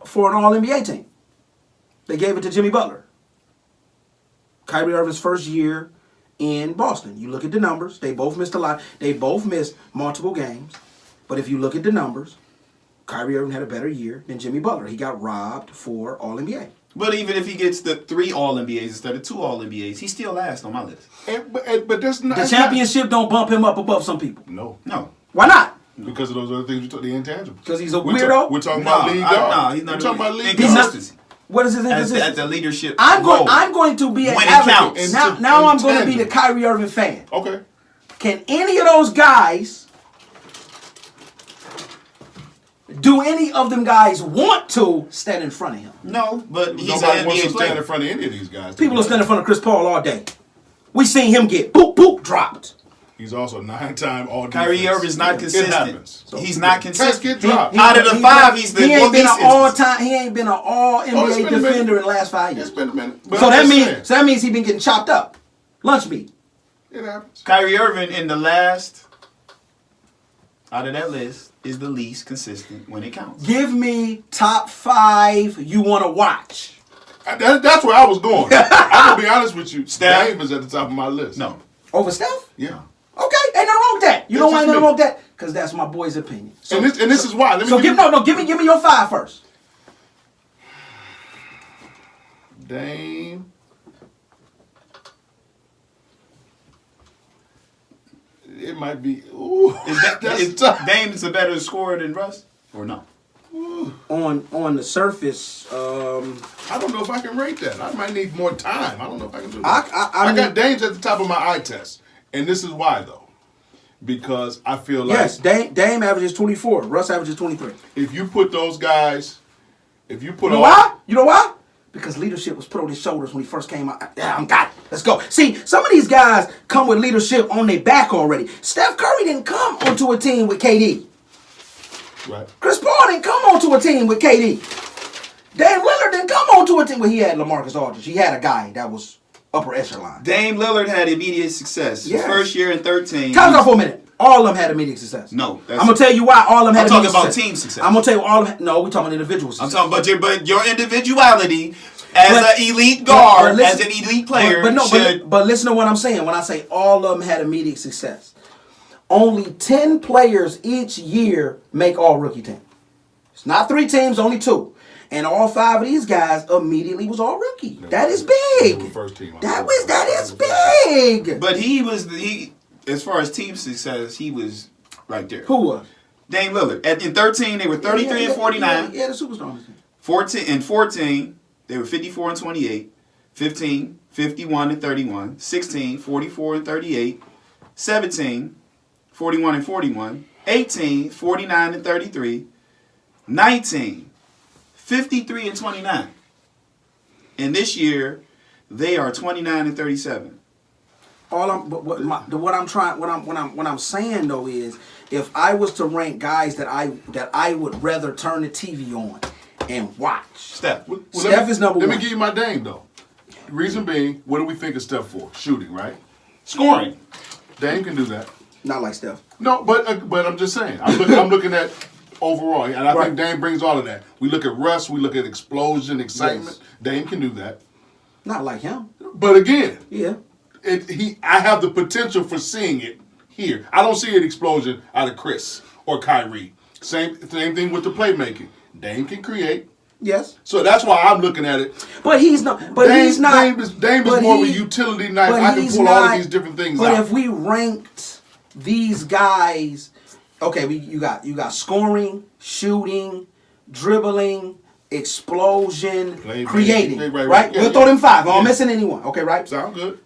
for an All NBA team. They gave it to Jimmy Butler. Kyrie Irving's first year in Boston. You look at the numbers. They both missed a lot. They both missed multiple games. But if you look at the numbers, Kyrie Irving had a better year than Jimmy Butler. He got robbed for All NBA. But even if he gets the 3 All-NBAs instead of 2 All-NBAs, he's still last on my list. but that's not The championship don't bump him up above some people. No, No. Why not? because of those other things. The intangibles. Because he's a We're weirdo? we're talking about league No, guard. he's not. We're talking about league He's not- guard. Inconsistency. What is his At inconsistency? the leadership I'm role. going to be an When it advocate. counts. Now I'm going to be the Intangible. Kyrie Irving fan. Okay. Can any of those guys, do any of them guys want to stand in front of him? No, but he's Nobody an wants NBA to stand in player. front of any of these guys. People will stand in front of Chris Paul all day. We seen him get boop, boop, dropped. He's also a 9-time all. Kyrie Irving's not It consistent. happens. He's not Cats consistent. get dropped. Out of the 5, he's the he ain't been least an all inconsistent. time. He ain't been an all it's NBA been a minute. defender in the last 5 years. It's been a minute. But So I'm that just saying, means he been getting chopped up, lunch meat. it happens. Kyrie Irving in the last, out of that list, is the least consistent when it counts. Give me top 5 you want to watch. That's where I was going. I'm gonna be honest with you. Steph? Dame is at the top of my list. No. Over Steph? Yeah. Okay, ain't nothing wrong with that. You know That's why ain't just nothing me. wrong with that? Because that's my boy's opinion. So, And this is why. Let me so give give me your 5 first. Dame. It might be. Ooh, that's tough. Dame is a better scorer than Russ? Or no? On the surface, I don't know if I can rate that. I might need more time. I don't know if I can do that. I got Dame's at the top of my eye test. And this is why, though. Because I feel like yes, Dame averages 24. Russ averages 23. if you put those guys, if you put You know why? You know why? Because leadership was put on his shoulders when he first came out. Yeah, I'm got it. Let's go. See, some of these guys come with leadership on their back already. Steph Curry didn't come onto a team with KD. Right. Chris Paul didn't come onto a team with KD. Dame Lillard didn't come onto a team where he had LaMarcus Aldridge. He had a guy that was upper echelon. Dame Lillard had immediate success. Yes. His first year in 13. Time out for a minute. All of them had immediate success. No, I'm gonna tell you why all of them had I'm talking immediate about success. team success. I'm gonna tell you all of them. No, we're talking about individual I'm success. talking about your individuality as But- an elite but guard, listen- as an elite player, But should. but listen to what I'm saying. When I say all of them had immediate success, only 10 players each year make all rookie team. It's not 3 teams, only 2. And all 5 of these guys immediately was all rookie. That is They were big. first team. That is big. But he was as far as team success, he was right there. Who was? Dame Lillard. In 13, they were 33 and 49. Yeah, the superstar on this team. 14, they were 54 and 28. 15, 51 and 31. 16, 44 and 38. 17, 41 and 41. 18, 49 and 33. 19, 53 and 29. And this year, they are 29 and 37. What I'm saying though is, if I was to rank guys that I would rather turn the TV on and watch, Steph. Steph is number Let 1. me give you my Dame, though. Reason being, what do we think of Steph for? Shooting, right? Scoring. Dame can do that. Not like Steph. No, but I'm just saying. I'm looking at overall, and I think Dame brings all of that. We look at Russ, we look at explosion, excitement. Yes. Dame can do that. Not like him. But again, Yeah. I have the potential for seeing it here. I don't see an explosion out of Chris or Kyrie. Same thing with the playmaking. Dame can create. Yes. So that's why I'm looking at it. But he's not. But Dame, he's not. Dame is more of a utility knife. But I can he's pull all of not- these different things But out. if we ranked these guys, okay, you got scoring, shooting, dribbling, explosion, Playmaking. creating. Right. Right? Yeah, We'll yeah. throw them 5. I'm Yeah. not missing anyone. Okay, right? Sound good.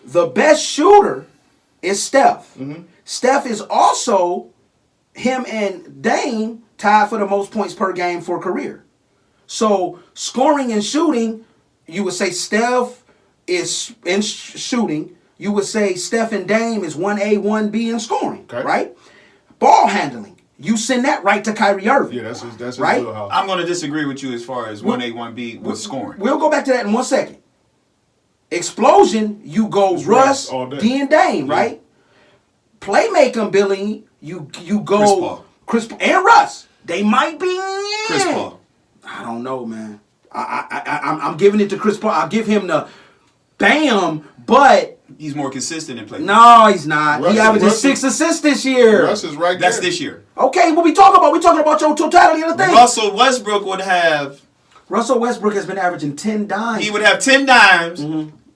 The best shooter is Steph. Mm-hmm. Steph is also him and Dame tied for the most points per game for career. So scoring and shooting, you would say Steph is in shooting. You would say Steph and Dame is 1A, 1B in scoring, Okay. right? Ball handling, you send that right to Kyrie Irving. Yeah, that's his Right? wheelhouse. I'm going to disagree with you as far as 1A, 1B with scoring. We'll go back to that in 1 second. Explosion, you go It's Russ, all day. D and Dame, Yeah. right? Playmaking ability, you go Chris Paul. Chris and Russ. They might be Chris Paul. I don't know, man. I'm giving it to Chris Paul. I'll give him the bam, but He's more consistent in play. no, he's not. Russ- he averages Russ is- 6 assists this year. Russ is right That's there. this year. Okay, what we talking about? We talking about your totality of the thing. Russell Westbrook would have, Russell Westbrook has been averaging 10 dimes. he would have 10 dimes,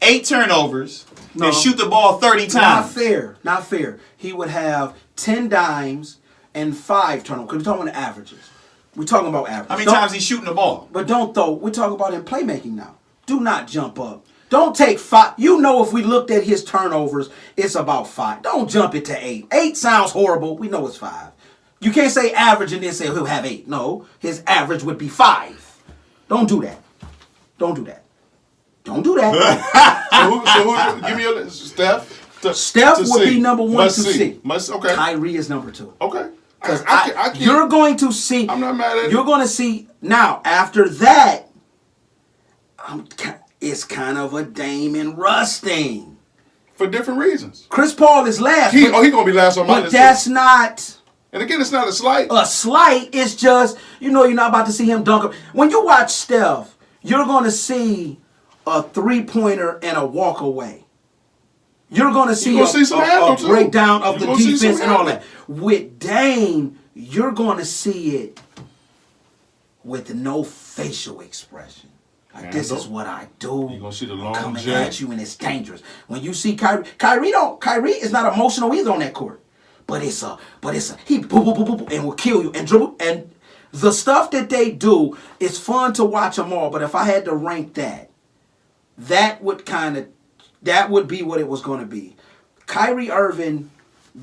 8 turnovers, No. and shoot the ball 30 Not times. fair. Not fair. He would have 10 dimes and 5 turnovers. Because we're talking about the averages. We're talking about averages. How many Don't- times he's shooting the ball? But don't throw. We're talking about him playmaking now. Do not jump up. Don't take 5. You know if we looked at his turnovers, it's about 5. Don't jump it to 8. 8 sounds horrible. We know it's 5. You can't say average and then say he'll have 8. No, his average would be 5. Don't do that. Don't do that. Don't do that. So who give me a Steph? Steph to would see. be number 1 Must to see. see. Must okay. Kyrie is number 2. Okay. Because I can't. you're going to see. I'm not mad at it. You're going to see now. After that, it's kind of a Dame and Russ thing. for different reasons. Chris Paul is last. He gonna be last on my but list. that's too. not And again, it's not a slight. a slight. It's just you're not about to see him dunk. When you watch Steph, you're going to see a 3-pointer and a walk away. You're going to see gonna see some handle, too. breakdown of You the gonna see some defense and all handle. that. With Dame, you're going to see it with no facial expression. Like, this Handle. is what I do. You gonna see the I'm long coming jet. at you and it's dangerous. When you see Kyrie is not emotional either on that court. But he boop, boop, boop, boop, and will kill you and dribble. And the stuff that they do is fun to watch them all. But if I had to rank that would be what it was going to be. Kyrie Irving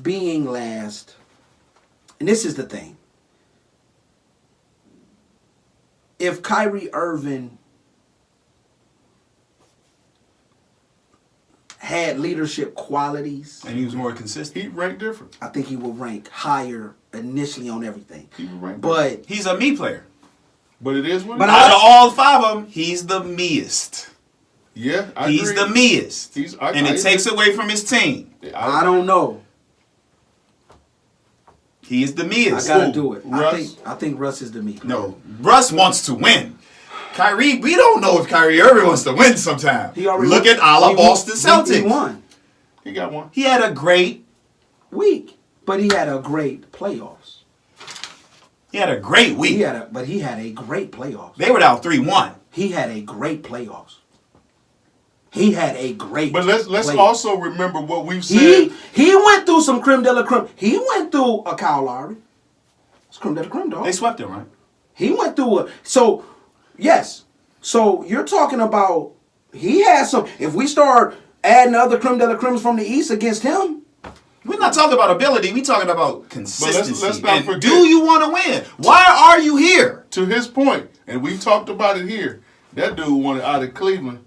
being last. And this is the thing. If Kyrie Irving had leadership qualities, And he was more consistent. He ranked different. I think he will rank higher initially on everything. He would rank But He's a me player. But it is what But it Out is. of all 5 of them, he's the meest. Yeah, I He's agree. the meest. I And it agree. takes away from his team. I don't know. He's the I meest. gotta do it. Russ? I think Russ is the me. No, Russ wants to win. Kyrie, we don't know if Kyrie Irving wants to win sometime. He already Look won. at a la He Boston won. Celtics. He won He got one. He had a great week, but he had a great playoffs. week. He had a great He had a great playoffs. They were down 3-1. He had a great playoffs. He had a great. But let's playoffs. also remember what we've said. He went through some creme de la creme. He went through a Kyle Lowry. It's creme de la creme, dog. They swept him, right? He went through a yes. So you're talking about he has some. If we start adding other creme de la cremes from the East against him, We're not talking about ability. We're talking about consistency. let's not And forget- do you want to win? Why are you here? To his point, and we talked about it here, that dude wanted out of Cleveland.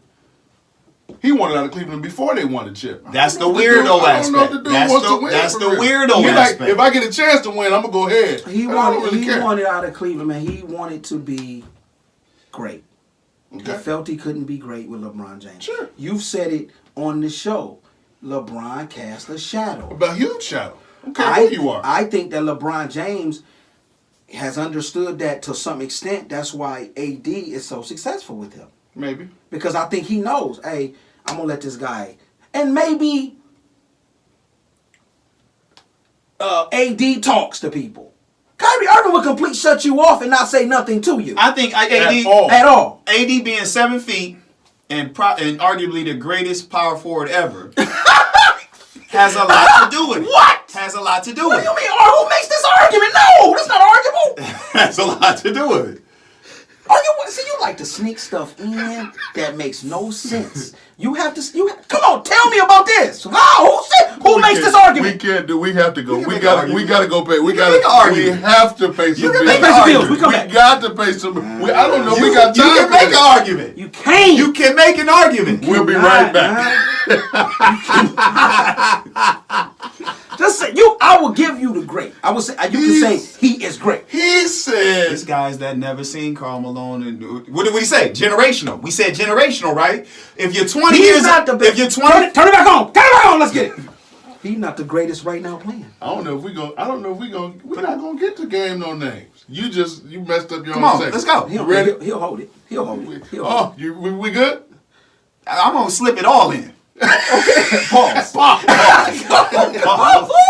He wanted out of Cleveland before they won the chip. That's I don't the know if weirdo I don't know if the aspect. dude That's wants the- to win that's for the real. weirdo He aspect. Like, if I get a chance to win, I'm gonna go ahead. he I don't wanted. really He care. wanted out of Cleveland, man. He wanted to be great. He Okay. felt he couldn't be great with LeBron James. Sure. You've said it on the show. LeBron cast a shadow. About huge shadow. Okay, who you are. I think that LeBron James has understood that to some extent. That's why AD is so successful with him. Maybe. Because I think he knows, hey, I'm going to let this guy. And maybe AD talks to people. Kyrie Irvin would completely shut you off and not say nothing to you. I think AD At all. AD being 7 feet and arguably the greatest power forward ever has a lot to do with it. What? Has a lot to do What with do you it. mean? Who makes this argument? No, that's not arguable. Has a lot to do with it. See, you like to sneak stuff in that makes no sense. You have to. Come on, tell me about this. Who makes this argument? We have to go. We gotta go pay. We have to pay some bills. Pay some bills. We come back. got to pay some. I don't know. We got time. You can make an argument. You can't. You can make an argument. We'll be right back. Just say I will give you the great. I will say you can say he is great. He said This guys that never seen Karl Malone and what did we say? Generational. We said generational, right? If you're 20 He's years not the if you're 20 turn it back on. Turn it back on. Let's get it. He's not the greatest right now playing. I don't know if we're not gonna get to game no names. You messed up your Come own on, segment. let's go. You ready? He'll hold it. He'll hold it. We good? I'm gonna slip it all in. Pause.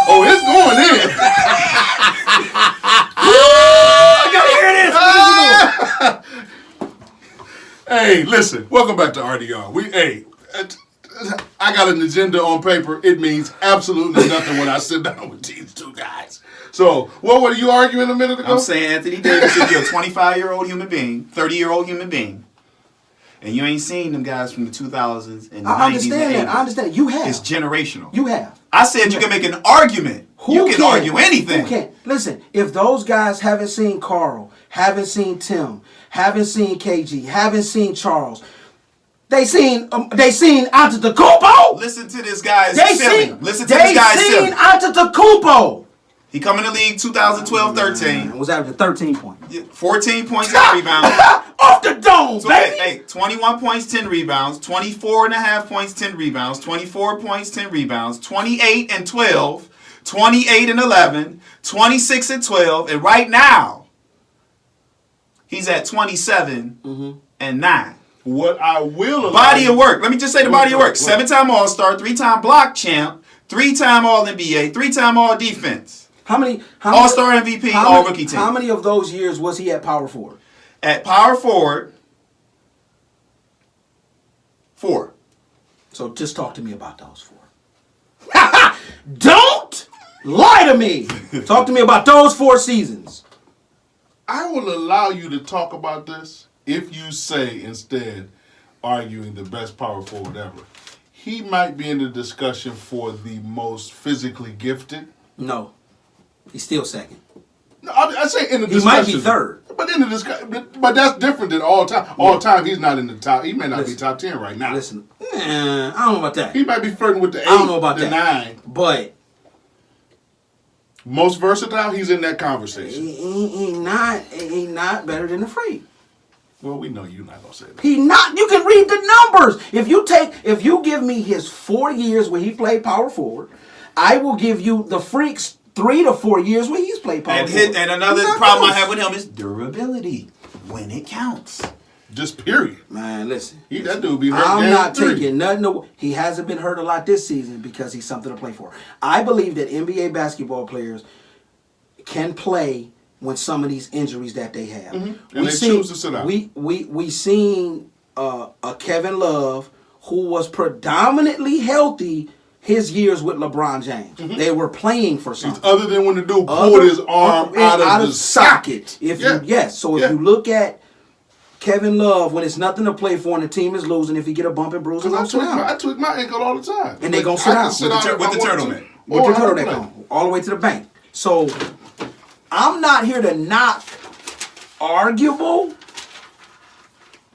Oh, it's going in. I gotta hear this. Hey, listen. Welcome back to RDR. I got an agenda on paper. It means absolutely nothing when I sit down with these two guys. So, what were you arguing a minute ago? I'm saying Anthony Davis, if you're a 25-year-old human being, 30-year-old human being, and you ain't seen them guys from the 2000s and the 90s I understand and 80s. that. I understand. You have. It's generational. You have. I said you can make an argument. You can argue anything. Who can? Listen, if those guys haven't seen Carl, haven't seen Tim, haven't seen KG, haven't seen Charles, they seen Antetokounmpo. Listen to this guy's They silly. Listen to this guy's seen silly. Antetokounmpo. He come in the league 2012-13. Was averaging 13 points. 14 points and rebounds. Off the dome, baby. Hey, 21 points, 10 rebounds, 24.5 points, 10 rebounds, 24 points, 10 rebounds, 28 and 12, 28 and 11, 26 and 12, and right now, he's at 27 and 9. What I will Body of work. Let me just say the body of work. 7-time All-Star, 3-time block champ, 3-time All-NBA, 3-time All-Defense. How many All-Star MVP, All-Rookie team. How many of those years was he at power forward? At power forward, 4. So just talk to me about those 4. Don't lie to me. Talk to me about those 4 seasons. I will allow you to talk about this if you say instead arguing the best power forward ever. He might be in the discussion for the most physically gifted. No. He's still second. No, I say in the He discussion. might be third. But in the discussion, but that's different than all time. All time, he's not in the top. He may not be top 10 right now. Listen, I don't know about that. He might be flirting with the 8, I don't know about the that. 9. But Most versatile, he's in that conversation. he not better than the Freak. Well, we know you're not gonna say that. He not. You can read the numbers. If you give me his 4 years where he played power forward, I will give you the Freak's 3 to 4 years where he's played power forward. And another problem I have with him is durability when it counts. Just period. Man, listen. That dude be hurt. I'm not 3. taking nothing away. He hasn't been hurt a lot this season because he's something to play for. I believe that NBA basketball players can play when some of these injuries that they have. Mm-hmm. And they choose to sit out. We seen a Kevin Love who was predominantly healthy his years with LeBron James. Mm-hmm. They were playing for something. Other than when the dude pulled his arm out of the socket. If you look at Kevin Love, when it's nothing to play for and the team is losing, if he get a bump and bruise, I tweak my ankle all the time. And they gonna sit down. With the turtleneck. With the turtleneck on. All the way to the bank. So I'm not here to knock arguable,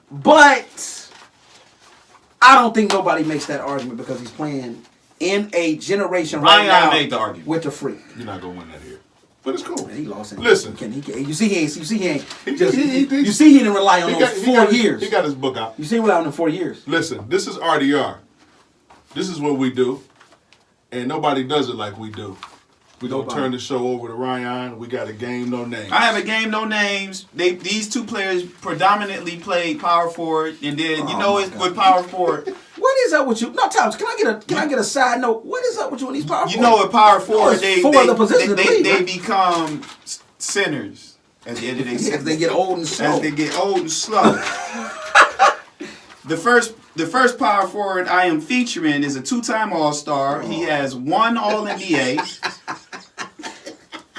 but I don't think nobody makes that argument because he's playing in a generation right now made the argument with the Freak. You're not gonna win that here, but it's cool. Man, he lost it. Listen, you see he didn't rely on those 4 years. He got his book out. You see he rely on them 4 years. Listen, this is RDR. This is what we do, and nobody does it like we do. We're going to turn the show over to Ryan. We got a game, no names. I have a game, no names. These two players predominantly play power forward, and then with power forward. What is up with you? No, Thomas. Can I get a side note? What is up with you in these power forwards? With power forward, they become centers at the end of their As season. they get old and slow. As they get old and slow. The first power forward I am featuring is a 2-time All-Star. He has 1 All-NBA.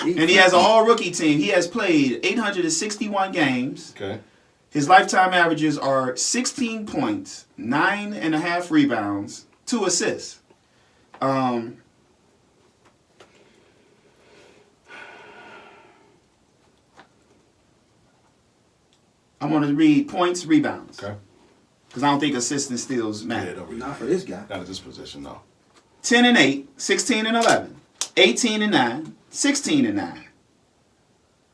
And he has an all-rookie team. He has played 861 games. Okay. His lifetime averages are 16 points, 9.5 rebounds, 2 assists. I'm going to read points, rebounds. Okay. Because I don't think assists and steals matter. Yeah, don't really Not for this guy. Not at this position, no. 10 and 8, 16 and 11, 18 and 9, 16 and 9.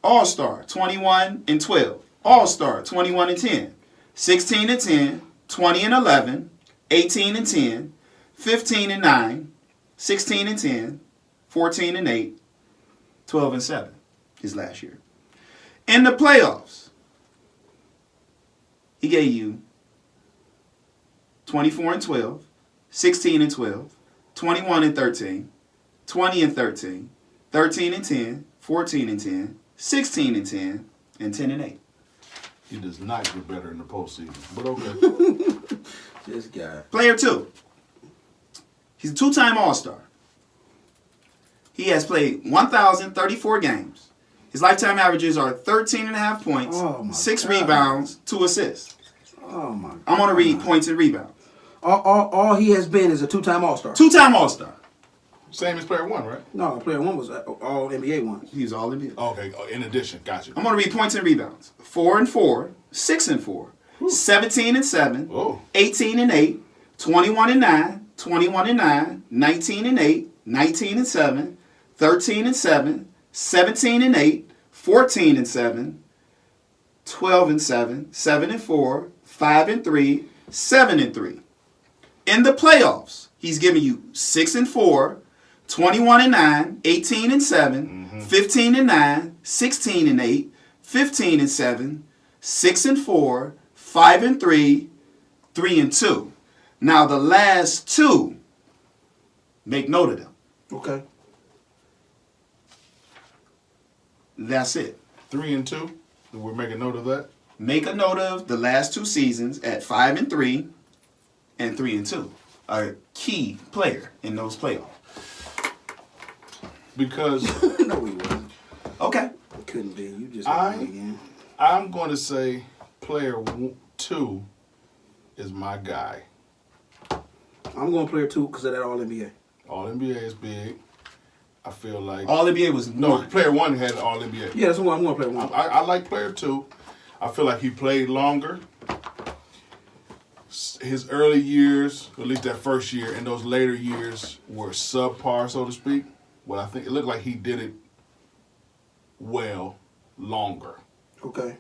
All-Star, 21 and 12. All-Star, 21 and 10. 16 and 10, 20 and 11, 18 and 10, 15 and 9, 16 and 10, 14 and 8, 12 and 7 his last year. In the playoffs, he gave you 24 and 12, 16 and 12, 21 and 13, 20 and 13, 13 and 10, 14 and 10, 16 and 10, and 10 and 8. He does not get better in the postseason, but okay. This guy. Player 2. He's a 2-time All-Star. He has played 1,034 games. His lifetime averages are 13.5 points, Oh my 6 God. rebounds, 2 assists. Oh my God. I'm going to read points and rebounds. All he has been is a 2-time All-Star. 2-time All-Star. Same as player 1, right? No, player 1 was all NBA once. He was all NBA. Okay, in addition, got you. I'm going to read points and rebounds. 4 and 4, 6 and 4, 17 and 7, Oh. 18 and 8, 21 and 9, 21 and 9, 19 and 8, 19 and 7, 13 and 7, 17 and 8, 14 and 7, 12 and 7, 7 and 4, 5 and 3, 7 and 3. In the playoffs, he's giving you 6 and 4, 21 and 9, 18 and 7, 15 and 9, 16 and 8, 15 and 7, 6 and 4, 5 and 3, 3 and 2. Now the last 2, make note of them. Okay. That's it. 3 and 2. We're making note of that. Make a note of the last 2 seasons at 5 and 3 and 3 and 2. A key player in those playoffs. Because No, he wasn't. Okay. It couldn't be. You just I- lied again. I'm going to say player 2 is my guy. I'm going player 2 because of that All NBA. All NBA is big. I feel like All NBA was no, one. player 1 had All NBA. Yeah, that's what I'm going to play 1. I like player 2. I feel like he played longer. His early years, at least that first year, and those later years were subpar, so to speak. Well, I think it looked like he did it well longer. Okay.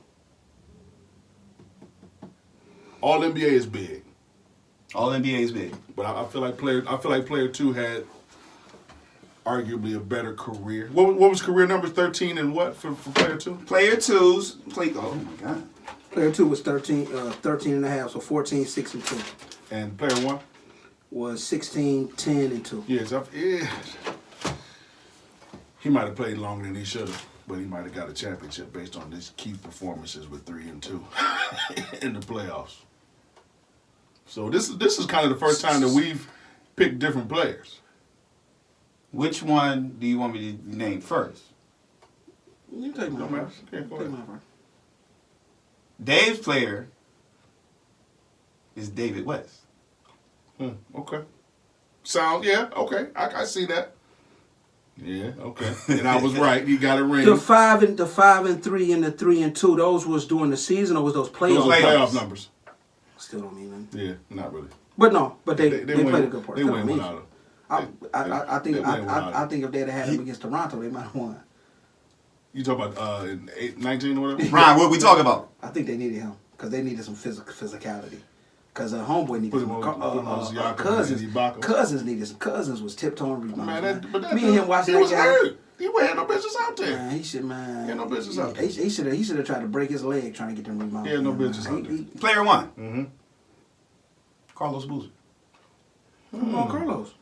All NBA is big, All NBA is big. but I feel like player 2 had arguably a better career. What was career numbers 13 and what for player 2? Player 2's play. Oh my God. Player 2 was 13 and a half, so 14, 6, and 2. And player 1? Was 16, 10, and 2. Yes, he might have played longer than he should have, but he might have got a championship based on his key performances with 3 and 2 in the playoffs. So this is kind of the first time that we've picked different players. Which one do you want me to name first? You take mine Don't matter. first. Okay, go Take ahead. mine first. Dave's player is David West. Okay. Okay. I see that. Yeah, okay. And I was right. He got a ring. The 5 and 3 and the 3 and 2, those was during the season or was those Those playoffs? are playoff numbers. Still don't mean nothing. Yeah, not really. But no, they win- played a good part. They Still win don't mean without him. I think they win without I him. think if they'd have had him against Toronto, they might have won. You talk about 19 or whatever? Ryan, what we talking about? I think they needed him because they needed some physicality. Because homeboy needed Put him some on Siakam and Ibaka. Cousins needed some. Cousins was tiptoeing rebounds. Man, Me and him watching he that was guy. hurt. He had no business out there. Man, he should, man. He had no business out there. He should have tried to break his leg trying to get them rebounds. He had no Man, business man. out there. Player 1. Mm-hmm. Carlos Boozer. Come on, Carlos.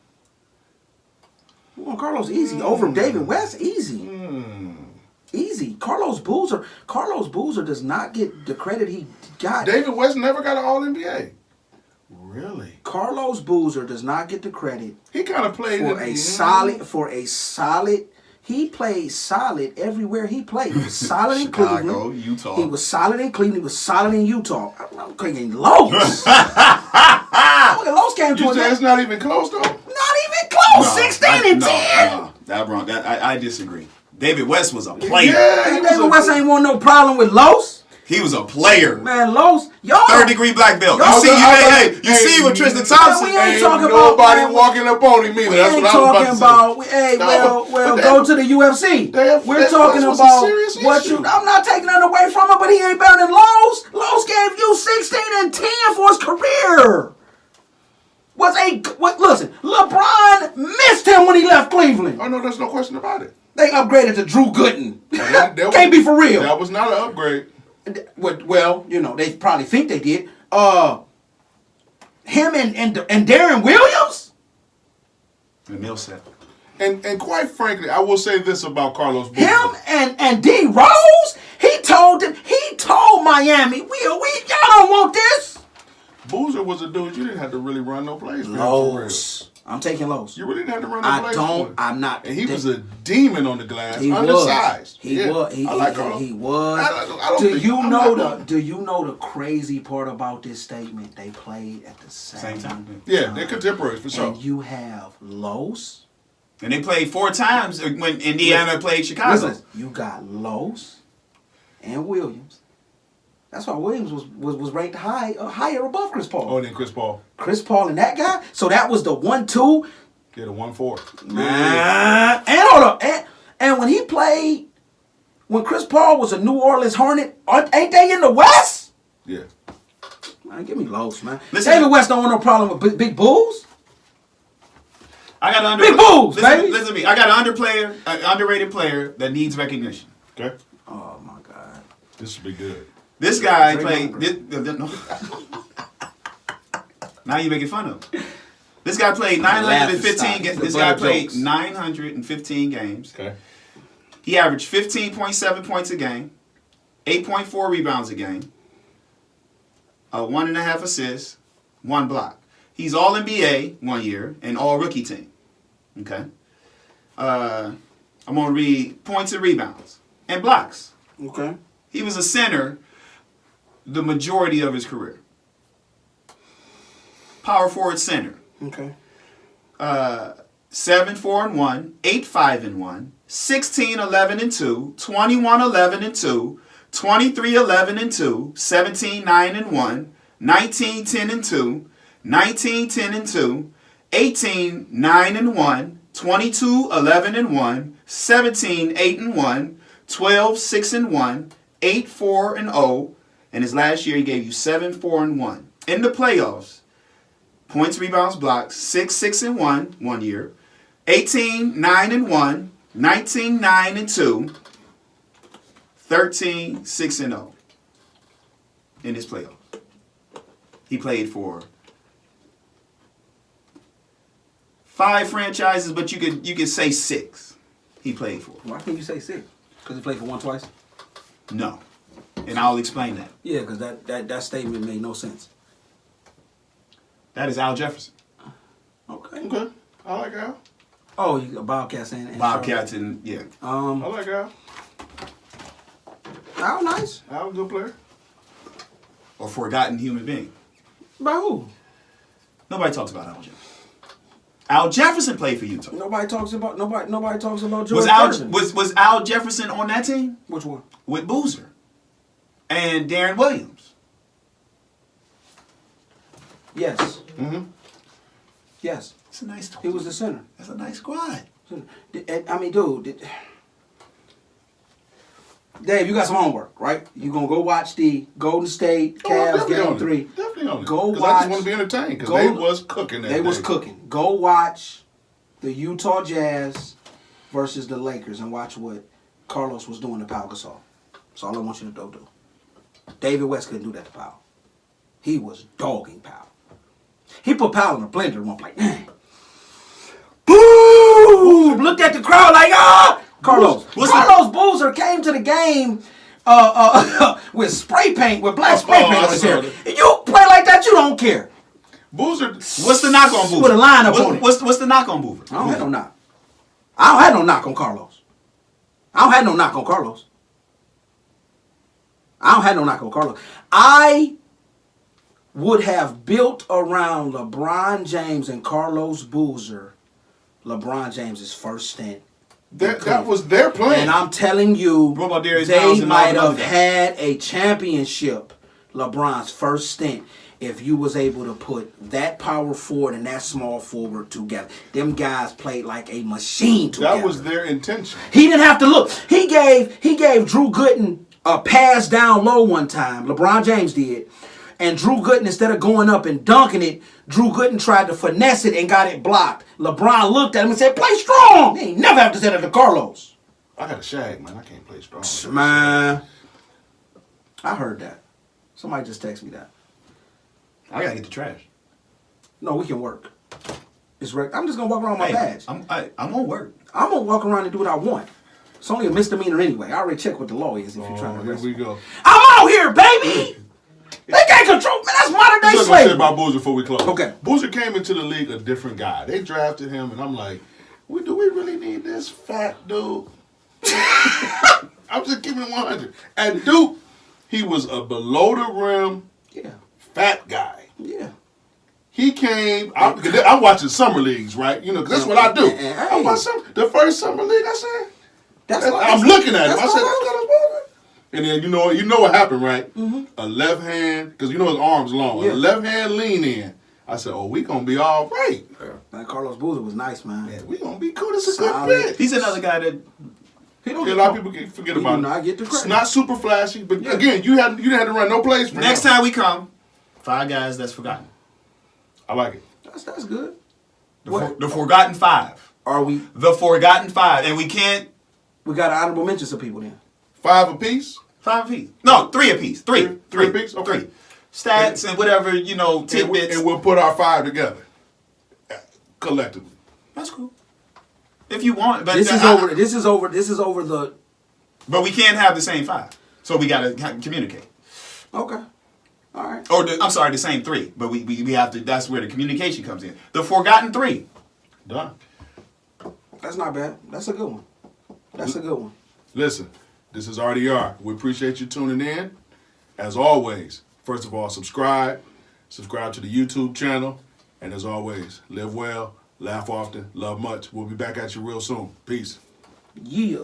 Come on, Carlos, easy. Over David West, easy. Easy. Carlos Boozer does not get the credit he got. David West never got an All-NBA. Really? Carlos Boozer does not get the credit. He kind of played for a solid. He played solid everywhere he played. He was solid in Chicago, Cleveland. Utah. He was solid in Cleveland. He was solid in Utah. I'm thinking Los. Los came to You a say it's not even close though? not even close. 16 and 10. No, that wrong. I disagree. David West was a player. Yeah, he David was West ain't want no problem with Los. He was a player. Man, Los, y'all. 3rd-degree black belt. Y'all- You see what Tristan Thompson. we ain't Ain't talking nobody about- walking up on him either. We That's ain't what I was talking about to about. say. Hey, No, well, but go to the UFC. We're talking was a about serious what issue. you. I'm not taking that away from him, but he ain't better than Los. Los gave you 16 and 10 for his career. Listen, LeBron missed him when he left Cleveland. Oh no, there's no question about it. They upgraded to Drew Gooden. That Can't be for real. That was not an upgrade. Well, they probably think they did. Him and Darren Williams. And Millsap. And quite frankly, I will say this about Carlos Boozer. Him and D Rose. He told Miami, we y'all don't want this. Boozer was a dude you didn't have to really run no plays for him. Los. I'm taking Los. You really didn't have to run no plays for him. I'm not. And he was a demon on the glass, He undersized. was. He was. I like Carlos. He was. I don't Do think- you I'm know not- the crazy part about this statement? They played at the same time. Yeah, they're contemporaries for sure. And you have Los. And they played 4 times when Indiana played Chicago. Listen, you got Los and Williams. That's why Williams was ranked higher above Chris Paul. Oh, and then Chris Paul. Chris Paul and that guy. So that was the 1-2. Yeah, the 1-4. And hold up. And when he played, when Chris Paul was a New Orleans Hornet, ain't they in the West? Yeah. Man, give me Los, man. Listen, David West don't want no problem with big bulls. I got an Big bulls, baby. Listen to me. I got an underrated player that needs recognition. Okay. Oh my God. This should be good. This guy Draymond played. No. Now you making fun of him. This guy played 915 games. This guy played 915 games. Okay. He averaged 15.7 points a game, 8.4 rebounds a game, 1.5 assists, 1 block. He's all NBA 1 year and all rookie team. Okay. I'm gonna read points and rebounds and blocks. Okay. He was a center the majority of his career. Power forward center. Okay. 7-4-1, 8-5-1, 16-11-2, 21-11-2, 23-11-2, 17-9-1, 19-10-2, 19-10-2, 18-9-1, 22-11-1, 17-8-1, 12-6-1, 8-4-0, and his last year he gave you 7-4-1. In the playoffs, points, rebounds, blocks, 6-6-1 1 year, 18-9-1, 19-9-2, 13-6-0 in his playoffs. He played for 5 franchises, but you could say 6 he played for. Why can't you say 6? Because he played for one twice? No. And I'll explain that. Yeah, because that statement made no sense. That is Al Jefferson. Okay. Okay. I like Al. Oh, you got Bobcats and Bobcats and, yeah. I like Al. Al nice. Al, a good player. Or forgotten human being. By who? Nobody talks about Al Jefferson. Al Jefferson played for Utah. Nobody talks about George Was Al Gervin. was Al Jefferson on that team? Which one? With Boozer and Darren Williams. Yes. Mm-hmm. Yes. It's a nice. He was the center. That's a nice squad. I mean, dude. Dave, you got some homework, right? You gonna go watch the Golden State Cavs game 3. Definitely on it. Go Because watch. I just want to be entertained because they was cooking that They was day. cooking. Go watch the Utah Jazz versus the Lakers and watch what Carlos was doing to Pau Gasol. That's all I want you to do. David West couldn't do that to Pau. He was dogging Pau. He put Pau in a blender at one point. Boom! Looked at the crowd like, ah! Carlos. What's Carlos Boozer came to the game with spray paint, with black spray paint on his hair. If you play like that, you don't care. Boozer. What's the knock on Boozer? With a lineup on it. What's the knock on Boozer? I don't have no knock. I don't have no knock on Carlos. I don't have no knock on Carlos. I would have built around LeBron James and Carlos Boozer LeBron James' first stint. That was their plan. And I'm telling you, What about Darius they Miles and all might the have other guys? had a championship, LeBron's first stint, if you was able to put that power forward and that small forward together. Them guys played like a machine together. That was their intention. He didn't have to look. He gave Drew Gooden a pass down low one time. LeBron James did. And Drew Gooden, instead of going up and dunking it, Drew Gooden tried to finesse it and got it blocked. LeBron looked at him and said, play strong. He ain't never have to say that to Carlos. I got a shag, man. I can't play strong. Man. I heard that. Somebody just texted me that. I gotta get the trash. No, we can work. It's right. I'm just going to walk around with my badge. I'm on work. I'm going to walk around and do what I want. It's only a misdemeanor anyway. I already checked what the law is if you're trying to Here arrest we me. go. I'm out here, baby! They can't control, man. That's modern day Look what I said slavery. about Boozer before we close. Okay. Boozer came into the league a different guy. They drafted him, and I'm like, do we really need this fat dude? I'm just keeping it 100. At Duke, he was a below the rim, Yeah. fat guy. Yeah. He came. I'm watching summer leagues, right? You know, 'cause that's what I do. I watch the first summer league. I said, I'm looking at him. I said, that's Carlos Boozer. And then you know what happened, right? Mm-hmm. A left hand, because you know his arm's long. Yeah. A left hand lean in. I said, we gonna be all right. Man, Carlos Boozer was nice, man. Yeah, we gonna be cool. This is a good Solid. pick. He's another guy that He don't Yeah, a get lot of no- people forget he about do it. not get the It's credit. not super flashy, but again, you didn't have to run no plays for next him. time we come, 5 guys that's forgotten. I like it. That's good. The forgotten 5. Are we? The forgotten 5, and we can't We got an honorable mention some people then. 5 apiece. 5 apiece. No, 3 apiece. Three apiece? Okay. 3 stats and whatever tidbits. And we'll put our 5 together collectively. That's cool. If you want, but This is over the. But we can't have the same 5, so we gotta communicate. Okay. All right. Or I'm sorry, the same 3, but we have to. That's where the communication comes in. The forgotten 3. Done. That's not bad. That's a good one. That's a good one. Listen, this is RDR. We appreciate you tuning in. As always, first of all, subscribe to the YouTube channel. And as always, live well, laugh often, love much. We'll be back at you real soon. Peace. Yeah.